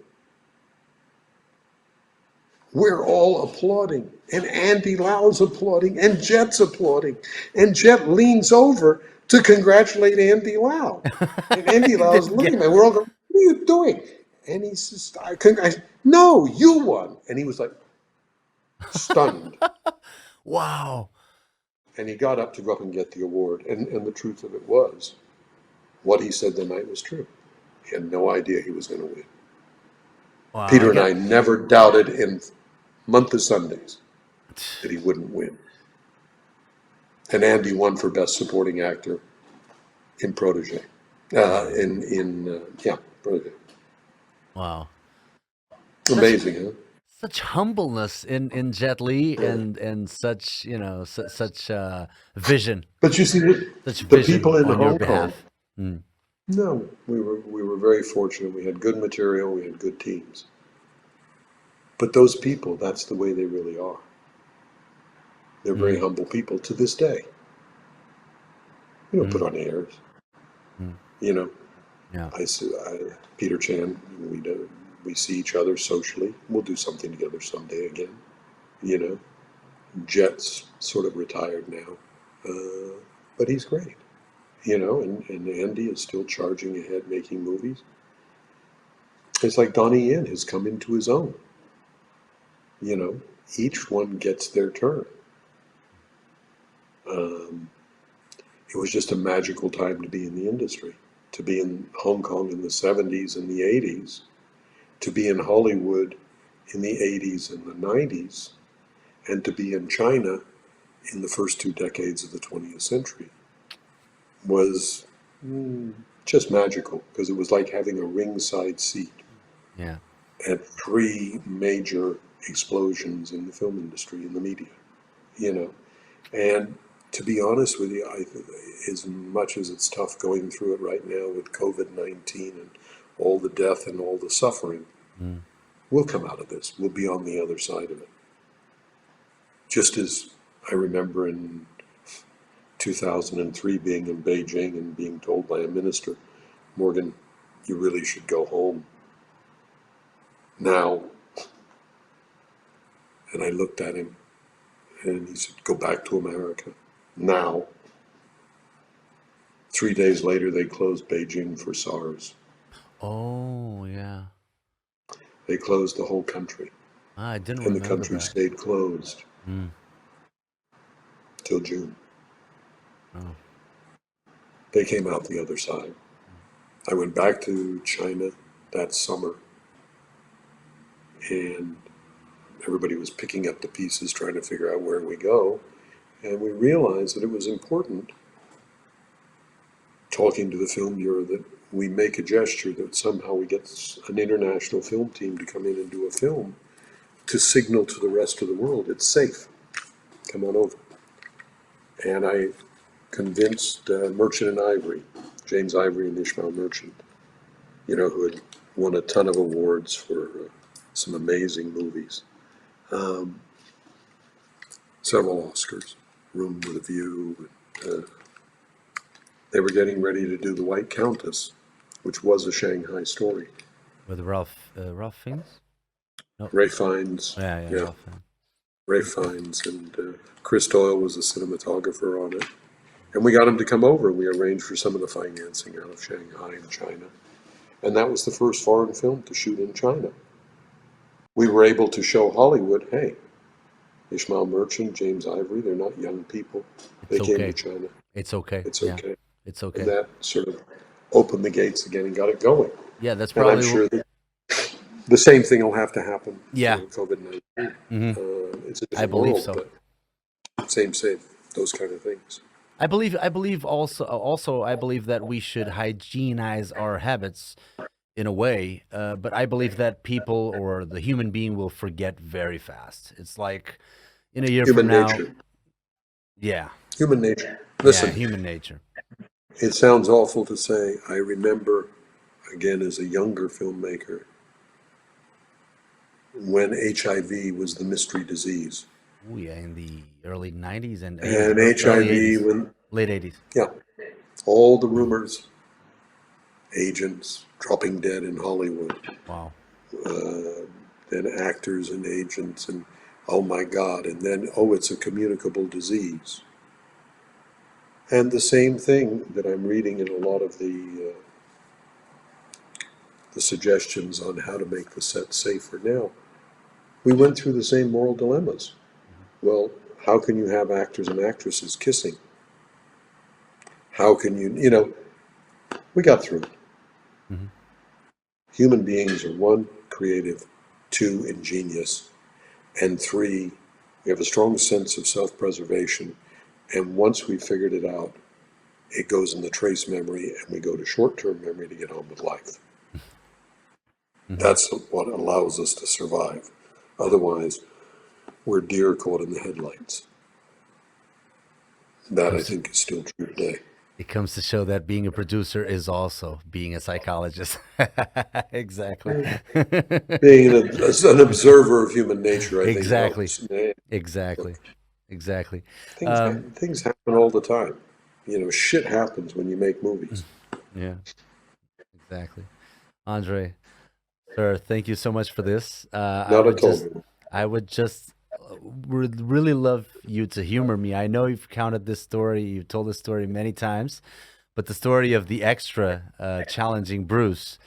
We're all applauding. And Andy Lau's applauding. And Jet's applauding. And Jet leans over to congratulate Andy Lau. And Andy He Lau's didn't looking get. at me. We're all going, what are you doing? And he says, no, you won. And he was like stunned. Wow. And he got up to go up and get the award. And the truth of it was, what he said the night was true. He had no idea he was going to win. Wow. I Peter and got. I never doubted in month of Sundays that he wouldn't win. And Andy won for Best Supporting Actor in Protege. Wow. Yeah, Protege. Wow. Such Amazing, huh? such humbleness in Jet Li, Yeah. and such, such vision, But you see, such the people vision in on your Hong Kong, behalf. Mm. no, we were very fortunate. We had good material, we had good teams. But those people, that's the way they really are. They're very Mm. humble people to this day. You don't put Mm. on airs. Mm. You know, Yeah. Peter Chan, we see each other socially. We'll do something together someday again. You know, Jet's sort of retired now, but he's great. And Andy is still charging ahead, making movies. It's like Donnie Yen has come into his own. You know, each one gets their turn. Um, it was just a magical time to be in the industry, to be in Hong Kong in the 70s and the 80s, to be in Hollywood in the 80s and the 90s, and to be in China in the first 2 decades of the 20th century was just magical because it was like having a ringside seat Yeah. at three major explosions in the film industry, in the media, you know. And to be honest with you, as much as it's tough going through it right now with COVID-19 and all the death and all the suffering, Mm. we'll come out of this. We'll be on the other side of it. Just as I remember in 2003 being in Beijing and being told by a minister, Morgan, you really should go home now. And I looked at him and he said, go back to America now. 3 days later, they closed Beijing for SARS. Oh, yeah. They closed the whole country, I didn't and the remember country that. stayed closed Mm. till June. Oh. They came out the other side. I went back to China that summer, and everybody was picking up the pieces, trying to figure out where we go. And we realized that it was important, talking to the film bureau, that we make a gesture that somehow we get an international film team to come in and do a film to signal to the rest of the world it's safe. Come on over. And I convinced Merchant and Ivory, James Ivory and Ishmael Merchant, who had won a ton of awards for some amazing movies, um, several Oscars, Room with a View. They were getting ready to do The White Countess, which was a Shanghai story. With Ralph Fiennes? No. Ray Fiennes, Yeah, yeah, Ralph Fiennes. Ray Fiennes, and Chris Doyle was the cinematographer on it. And we got him to come over. We arranged for some of the financing out of Shanghai and China. And that was the first foreign film to shoot in China. We were able to show Hollywood, hey, Ishmael Merchant, James Ivory, they're not young people. It's They came to okay. China. It's okay. It's Yeah. okay. It's And okay. that sort of opened the gates again and got it going. Yeah, that's And I'm probably sure that the same thing will have to happen yeah. for COVID-19. Hmm. It's a I different believe world, so. but same, those kind of things. I believe also I believe that we should hygienize our habits in a way, but I believe that people or the human being will forget very fast. It's like in a year from Human now, nature. yeah, Human nature. yeah, Listen, human nature. it sounds awful to say. I remember, again, as a younger filmmaker, when HIV was the mystery disease. Oh yeah, in the early '90s and yeah, And early HIV, '80s, when, late '80s. yeah, all the rumors, agents dropping dead in Hollywood, Wow. uh, and actors and agents, and oh my God, and then, oh, it's a communicable disease. And the same thing that I'm reading in a lot of the suggestions on how to make the set safer now. We went through the same moral dilemmas. Mhm. Well, how can you have actors and actresses kissing? How can we got through it. Mhm. Human beings are one, creative, two, ingenious, and three, we have a strong sense of self preservation. And once we figured it out, it goes in the trace memory, and we go to short term memory to get on with life. Mhm. That's what allows us to survive. Otherwise, we're deer caught in the headlights. That I Comes to, think is still true today. it comes to show that being a producer is also being a psychologist. Exactly. Being an observer of human nature, I think Exactly. helps. Man, Exactly. look, Exactly. things Um, things happen all the time. Shit happens when you make movies. yeah, exactly. Andre, sir, thank you so much for this. Not at all. I would just would really love you to humor me. I know you've counted this story, you've told this story many times, but the story of the extra challenging Bruce,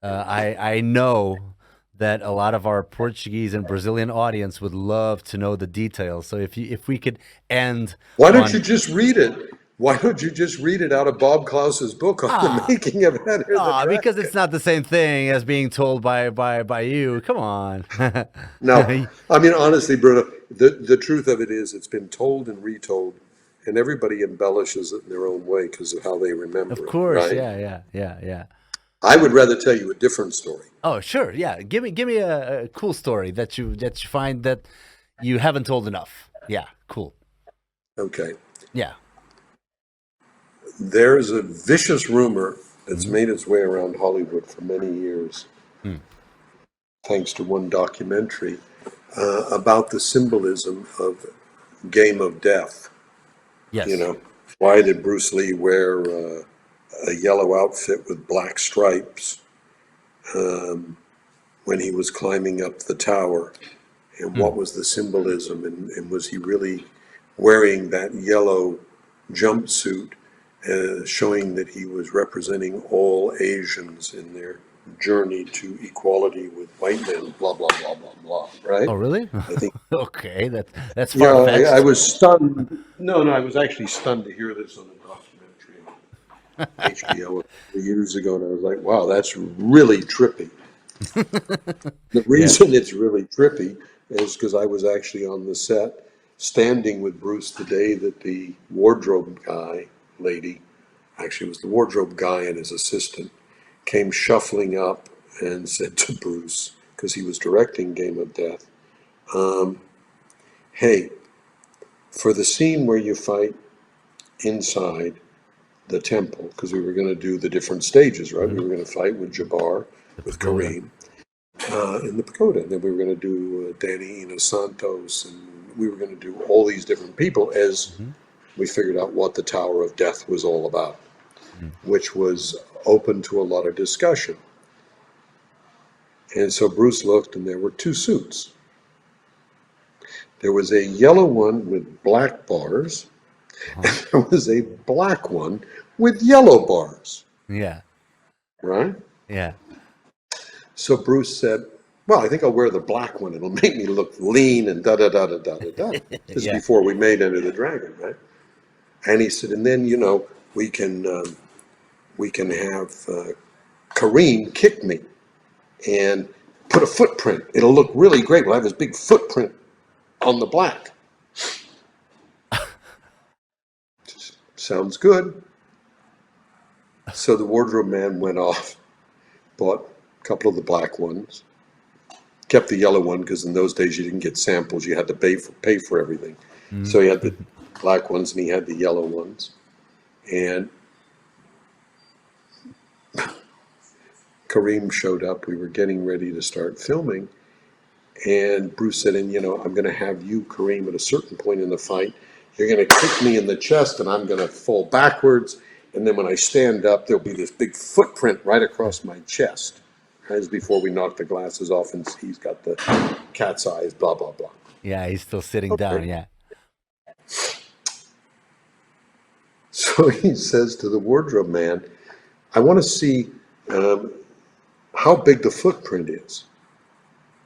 I know that a lot of our Portuguese and Brazilian audience would love to know the details. So if we could end Why don't you on just read it? Why don't you just read it out of Bob Klaus's book on the ah making of Enter the because it's Dragon? not the same thing as being told by you. Come on. No, I mean honestly, Bruno, the truth of it is it's been told and retold, and everybody embellishes it in their own way because of how they Of remember it, course, right? yeah. I would rather tell you a different story. Oh, sure, yeah. Give me a cool story that you find that you haven't told enough. Yeah, cool. Okay. Yeah. There's a vicious rumor that's Hmm. made its way around Hollywood for many years, Hmm. thanks to one documentary, about the symbolism of Game of Death. You Yes. know, why did Bruce Lee wear a yellow outfit with black stripes um, when he was climbing up the tower? And Hmm. what was the symbolism? And was he really wearing that yellow jumpsuit, showing that he was representing all Asians in their journey to equality with white men? Blah blah blah blah blah. Right? Oh, really? I think. Okay, that's Yeah, far I fetched. was stunned. No, I was actually stunned to hear this on a documentary on HBO a couple of years ago, and I was like, "Wow, that's really trippy." The Yeah. reason it's really trippy is because I was actually on the set standing with Bruce the day that the wardrobe guy, lady, actually it was the wardrobe guy and his assistant, came shuffling up and said to Bruce, because he was directing Game of Death, um, hey, for the scene where you fight inside the temple, because we were going to do the different stages, right? We Hmm. were going to fight with Jabbar, The with pagoda. Kareem, in the pagoda. And then we were going to do Danny Ina Santos, and we were going to do all these different people as Hmm. we figured out what the Tower of Death was all about, Hmm. which was open to a lot of discussion. And so Bruce looked, and there were two suits. There was a yellow one with black bars, Uh-huh. and there was a black one with yellow bars, Yeah. right? Yeah. So Bruce said, well, I think I'll wear the black one. It'll make me look lean and da da da da da da da. This is Yeah. before we made Enter the Dragon, right? And he said, and then we can have Kareem kick me and put a footprint. It'll look really great. We'll have his big footprint on the black. Sounds good. So the wardrobe man went off, bought a couple of the black ones, kept the yellow one because in those days you didn't get samples. You had to pay for everything. So he had the black ones and he had the yellow ones. And Kareem showed up. We were getting ready to start filming. And Bruce said, and I'm going to have you, Kareem, at a certain point in the fight, you're going to kick me in the chest and I'm going to fall backwards. And then when I stand up, there'll be this big footprint right across my chest. As before we knock the glasses off and he's got the cat's eyes, blah, blah, blah. Yeah, he's still sitting down, yeah. So he says to the wardrobe man, I want to see how big the footprint is.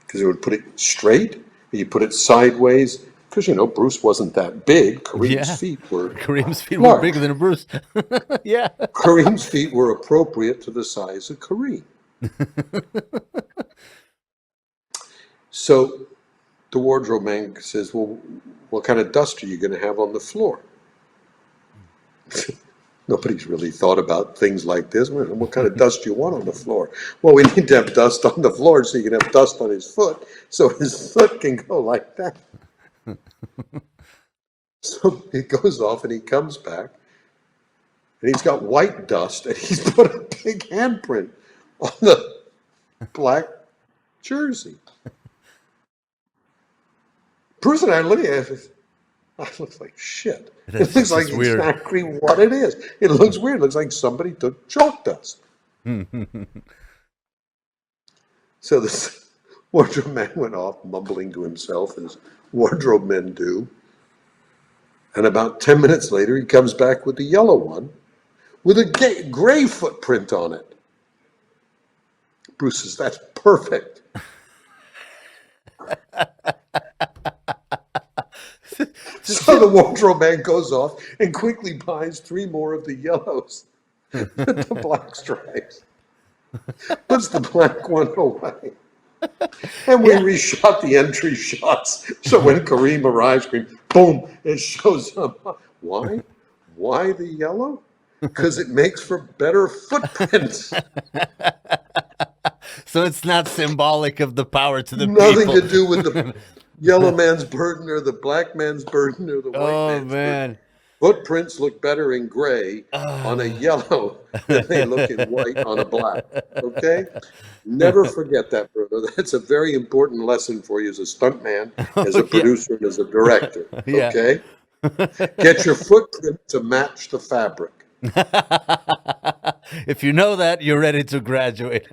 Because it would put it straight, you put it sideways. Because, Bruce wasn't that big. Kareem's feet were were bigger than Bruce. Yeah. Kareem's feet were appropriate to the size of Kareem. So the wardrobe man says, well, what kind of dust are you going to have on the floor? Nobody's really thought about things like this. What kind of dust do you want on the floor? Well, we need to have dust on the floor so you can have dust on his foot, so his foot can go like that. So he goes off and he comes back, and he's got white dust, and he's put a big handprint on the black jersey. Bruce and I look at it. That looks like shit. It looks like exactly what it is. It looks weird. It looks like somebody took chalk dust. So this wardrobe man went off mumbling to himself, as wardrobe men do. And about 10 minutes later, he comes back with the yellow one with a gray footprint on it. Bruce says, that's perfect. So the wardrobe man goes off and quickly buys 3 more of the yellows with the black stripes. Puts the black one away. And we reshot the entry shots. So when Kareem arrives, boom, it shows up. Why? Why the yellow? Because it makes for better footprints. So it's not symbolic of the power to the Nothing people. to do with the yellow man's burden or the black man's burden or the white man's burden. Footprints look better in gray on a yellow than they look in white on a black. Okay? Never forget that, Bruno. That's a very important lesson for you as a stuntman, as a producer, and as a director. Okay? Get your footprint to match the fabric. If you know that, you're ready to graduate.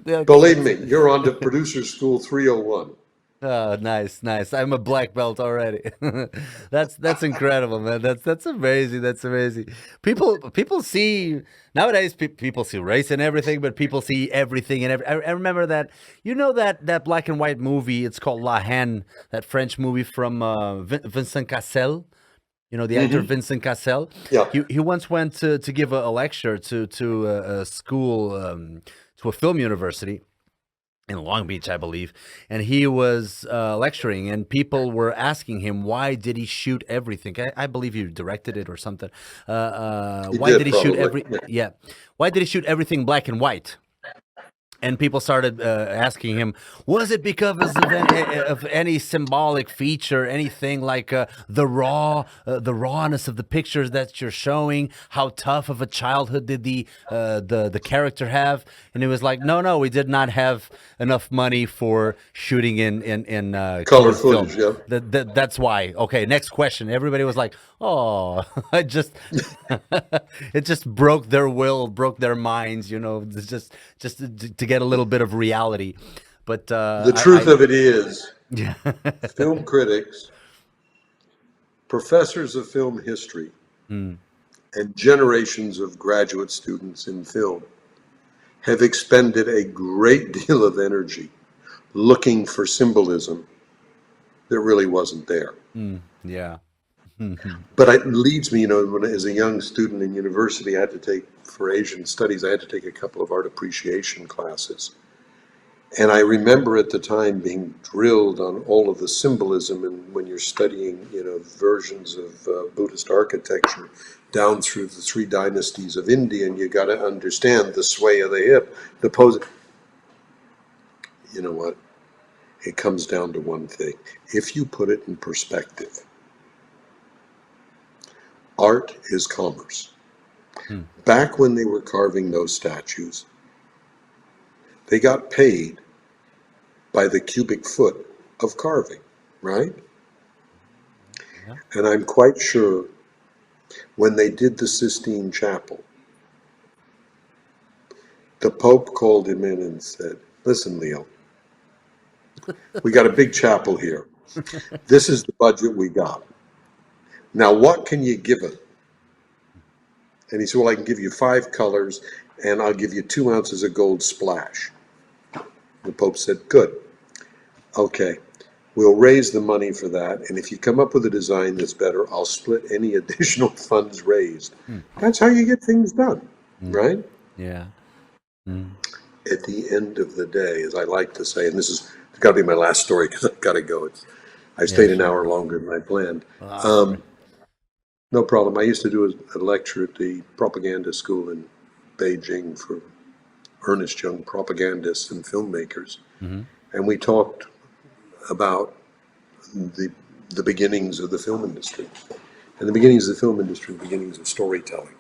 Believe me, you're on to Producer School 301. Oh, nice. I'm a black belt already. That's incredible, man. That's amazing. That's amazing. People see nowadays. People see race and everything, but people see everything and I remember that. That black and white movie. It's called La Haine. That French movie from Vincent Cassel. The actor Vincent Cassel. Yeah. He once went to give a lecture to a school, to a film university in Long Beach, I believe, and he was lecturing, and people were asking him, why did he shoot everything? I believe he directed it or something. Why did he shoot everything black and white? And people started asking him, was it because of any symbolic feature, anything like the rawness of the pictures that you're showing? How tough of a childhood did the character have? And it was like, no, we did not have enough money for shooting in color footage. Film. Yeah. That's why. Okay, next question. Everybody was like, oh, it just broke their will, broke their minds. Just to get a little bit of reality. But the truth of it is, film critics, professors of film history, and generations of graduate students in film have expended a great deal of energy looking for symbolism that really wasn't there. Yeah. But it leads me, when as a young student in university, for Asian studies, I had to take a couple of art appreciation classes. And I remember at the time being drilled on all of the symbolism, and when you're studying, versions of Buddhist architecture down through the three dynasties of India, and you got to understand the sway of the hip, the pose. You know what? It comes down to one thing. If you put it in perspective, art is commerce. Back when they were carving those statues, they got paid by the cubic foot of carving, right? Yeah. And I'm quite sure when they did the Sistine Chapel, the Pope called him in and said, "Listen, Leo, we got a big chapel here. This is the budget we got. Now, what can you give us?" And he said, "Well, I can give you 5 colors, and I'll give you 2 ounces of gold splash." The Pope said, "Good. Okay. We'll raise the money for that, and if you come up with a design that's better, I'll split any additional funds raised." That's how you get things done, right? Yeah. At the end of the day, as I like to say, and this is got to be my last story because I've got to go. I Yeah, stayed an sure. hour longer than I planned. Ah, sorry. No problem. I used to do a lecture at the propaganda school in Beijing for earnest young propagandists and filmmakers, and we talked about the the beginnings of the film industry. And the beginnings of the film industry, the beginnings of storytelling.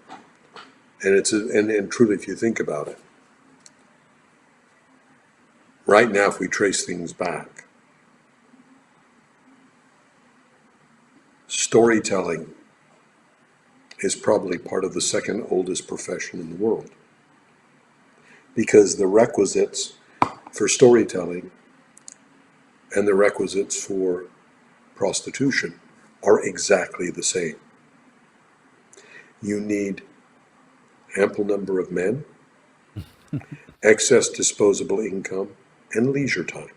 And and truly, if you think about it, right now, if we trace things back, storytelling is probably part of the second oldest profession in the world. Because the requisites for storytelling and the requisites for prostitution are exactly the same. You need ample number of men, excess disposable income, and leisure time.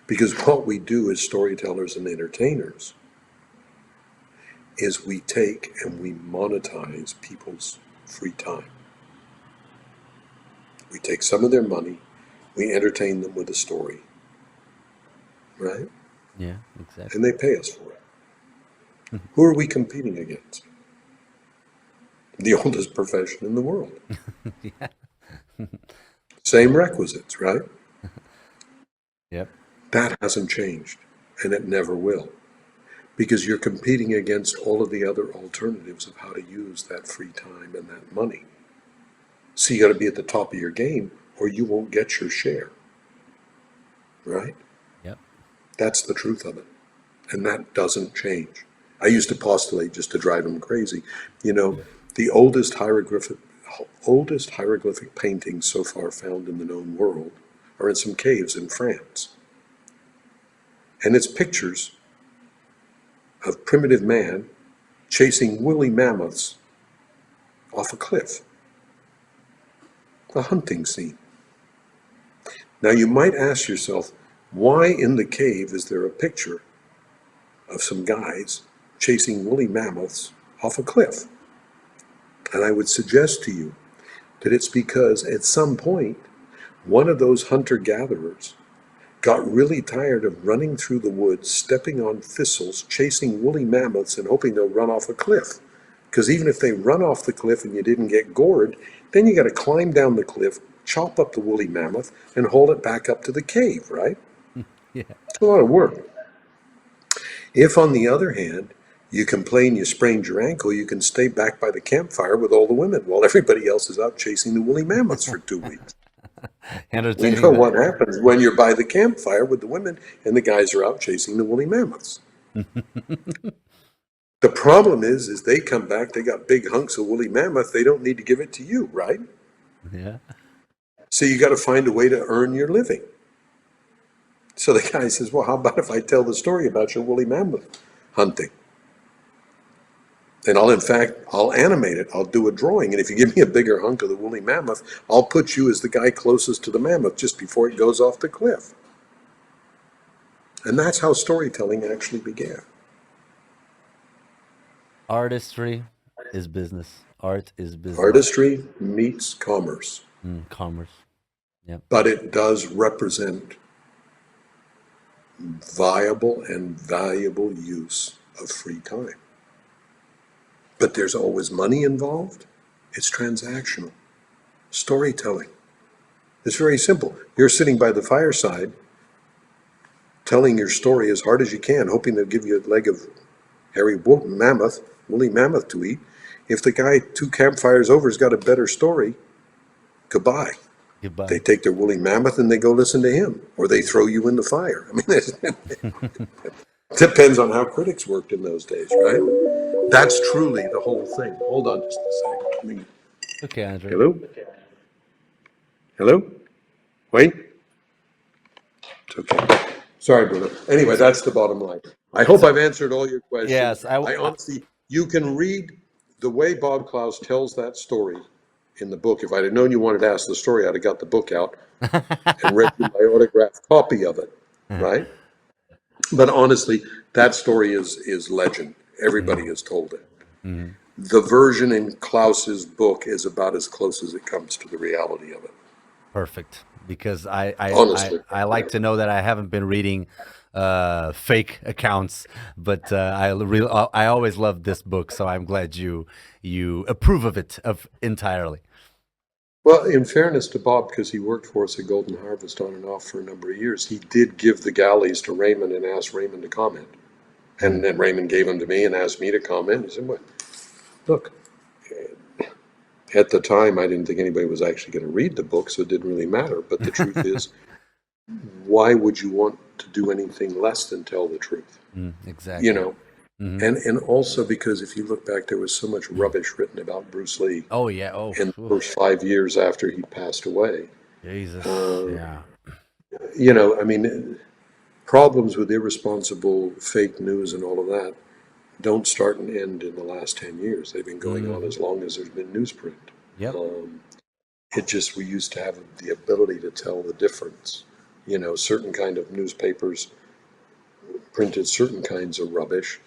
Because what we do as storytellers and entertainers is we take and we monetize people's free time. We take some of their money, we entertain them with a story, right? Yeah, exactly. And they pay us for it. Who are we competing against? The oldest profession in the world. Yeah. Same requisites, right? Yep. That hasn't changed, and it never will. Because you're competing against all of the other alternatives of how to use that free time and that money. So you got to be at the top of your game, or you won't get your share, right? Yep. That's the truth of it. And that doesn't change. I used to postulate just to drive them crazy. You know, the oldest hieroglyphic paintings so far found in the known world are in some caves in France. And it's pictures of primitive man chasing woolly mammoths off a cliff. A hunting scene. Now you might ask yourself, why in the cave is there a picture of some guys chasing woolly mammoths off a cliff? And I would suggest to you that it's because at some point, one of those hunter-gatherers got really tired of running through the woods, stepping on thistles, chasing woolly mammoths, and hoping they'll run off a cliff. Because even if they run off the cliff and you didn't get gored, then you got to climb down the cliff, chop up the woolly mammoth, and haul it back up to the cave, right? Yeah. It's a lot of work. If, on the other hand, you complain you sprained your ankle, you can stay back by the campfire with all the women while everybody else is out chasing the woolly mammoths for 2 weeks. We know Entertaining them. what happens when you're by the campfire with the women and the guys are out chasing the woolly mammoths. The problem is they come back, they got big hunks of woolly mammoth, they don't need to give it to you, right? Yeah. So you got to find a way to earn your living. So the guy says, well, how about if I tell the story about your woolly mammoth hunting? And I'll animate it. I'll do a drawing. And if you give me a bigger hunk of the woolly mammoth, I'll put you as the guy closest to the mammoth just before it goes off the cliff. And that's how storytelling actually began. Artistry is business. Art is business. Artistry meets commerce. Commerce. Yep. but it does represent viable and valuable use of free time. But there's always money involved. It's transactional. Storytelling. It's very simple. You're sitting by the fireside telling your story as hard as you can, hoping they'll give you a leg of hairy woolly mammoth to eat. If the guy 2 campfires over has got a better story, goodbye. Goodbye. They take their woolly mammoth and they go listen to him, or they throw you in the fire. I mean, it depends on how critics worked in those days, right? That's truly the whole thing. Hold on just a second. Okay, Andrew. Hello? Hello? Wait. It's okay. Sorry, brother. Anyway, that's the bottom line. I hope I've answered all your questions. Yes, I honestly, you can read the way Bob Klaus tells that story in the book. If I'd have known you wanted to ask the story, I'd have got the book out and read you my autographed copy of it, right? But honestly, that story is legend. Everybody has told it. Mm-hmm. The version in Klaus's book is about as close as it comes to the reality of it. Perfect. Because Honestly. I like to know that I haven't been reading fake accounts, but I always loved this book, so I'm glad you approve of it entirely. Well, in fairness to Bob, because he worked for us at Golden Harvest on and off for a number of years, he did give the galleys to Raymond and asked Raymond to comment. And then Raymond gave them to me and asked me to comment. He said, well, look, at the time, I didn't think anybody was actually going to read the book, so it didn't really matter. But the truth is, why would you want to do anything less than tell the truth? Exactly. You know? And also because if you look back, there was so much rubbish written about Bruce Lee. Oh, yeah. Oh, in the first 5 years after he passed away. Jesus. Yeah. You know, I mean, problems with irresponsible fake news and all of that don't start and end in the last 10 years. They've been going on as long as there's been newsprint. Yep. It just, we used to have the ability to tell the difference. You know, certain kind of newspapers printed certain kinds of rubbish,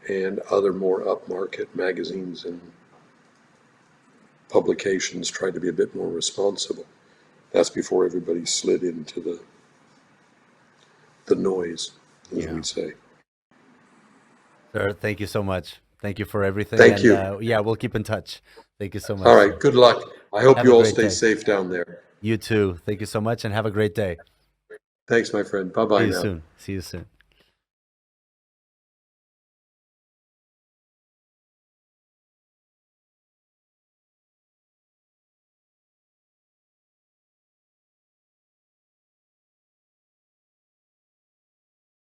and other more upmarket magazines and publications tried to be a bit more responsible. That's before everybody slid into the noise, as we say. Sir, thank you so much. Thank you for everything. Thank you. Yeah, we'll keep in touch. Thank you so much. All right, good luck. I hope Have you a all great stay day. safe down there. You too. Thank you so much and have a great day. Thanks, my friend. Bye-bye See you now. soon. See you soon.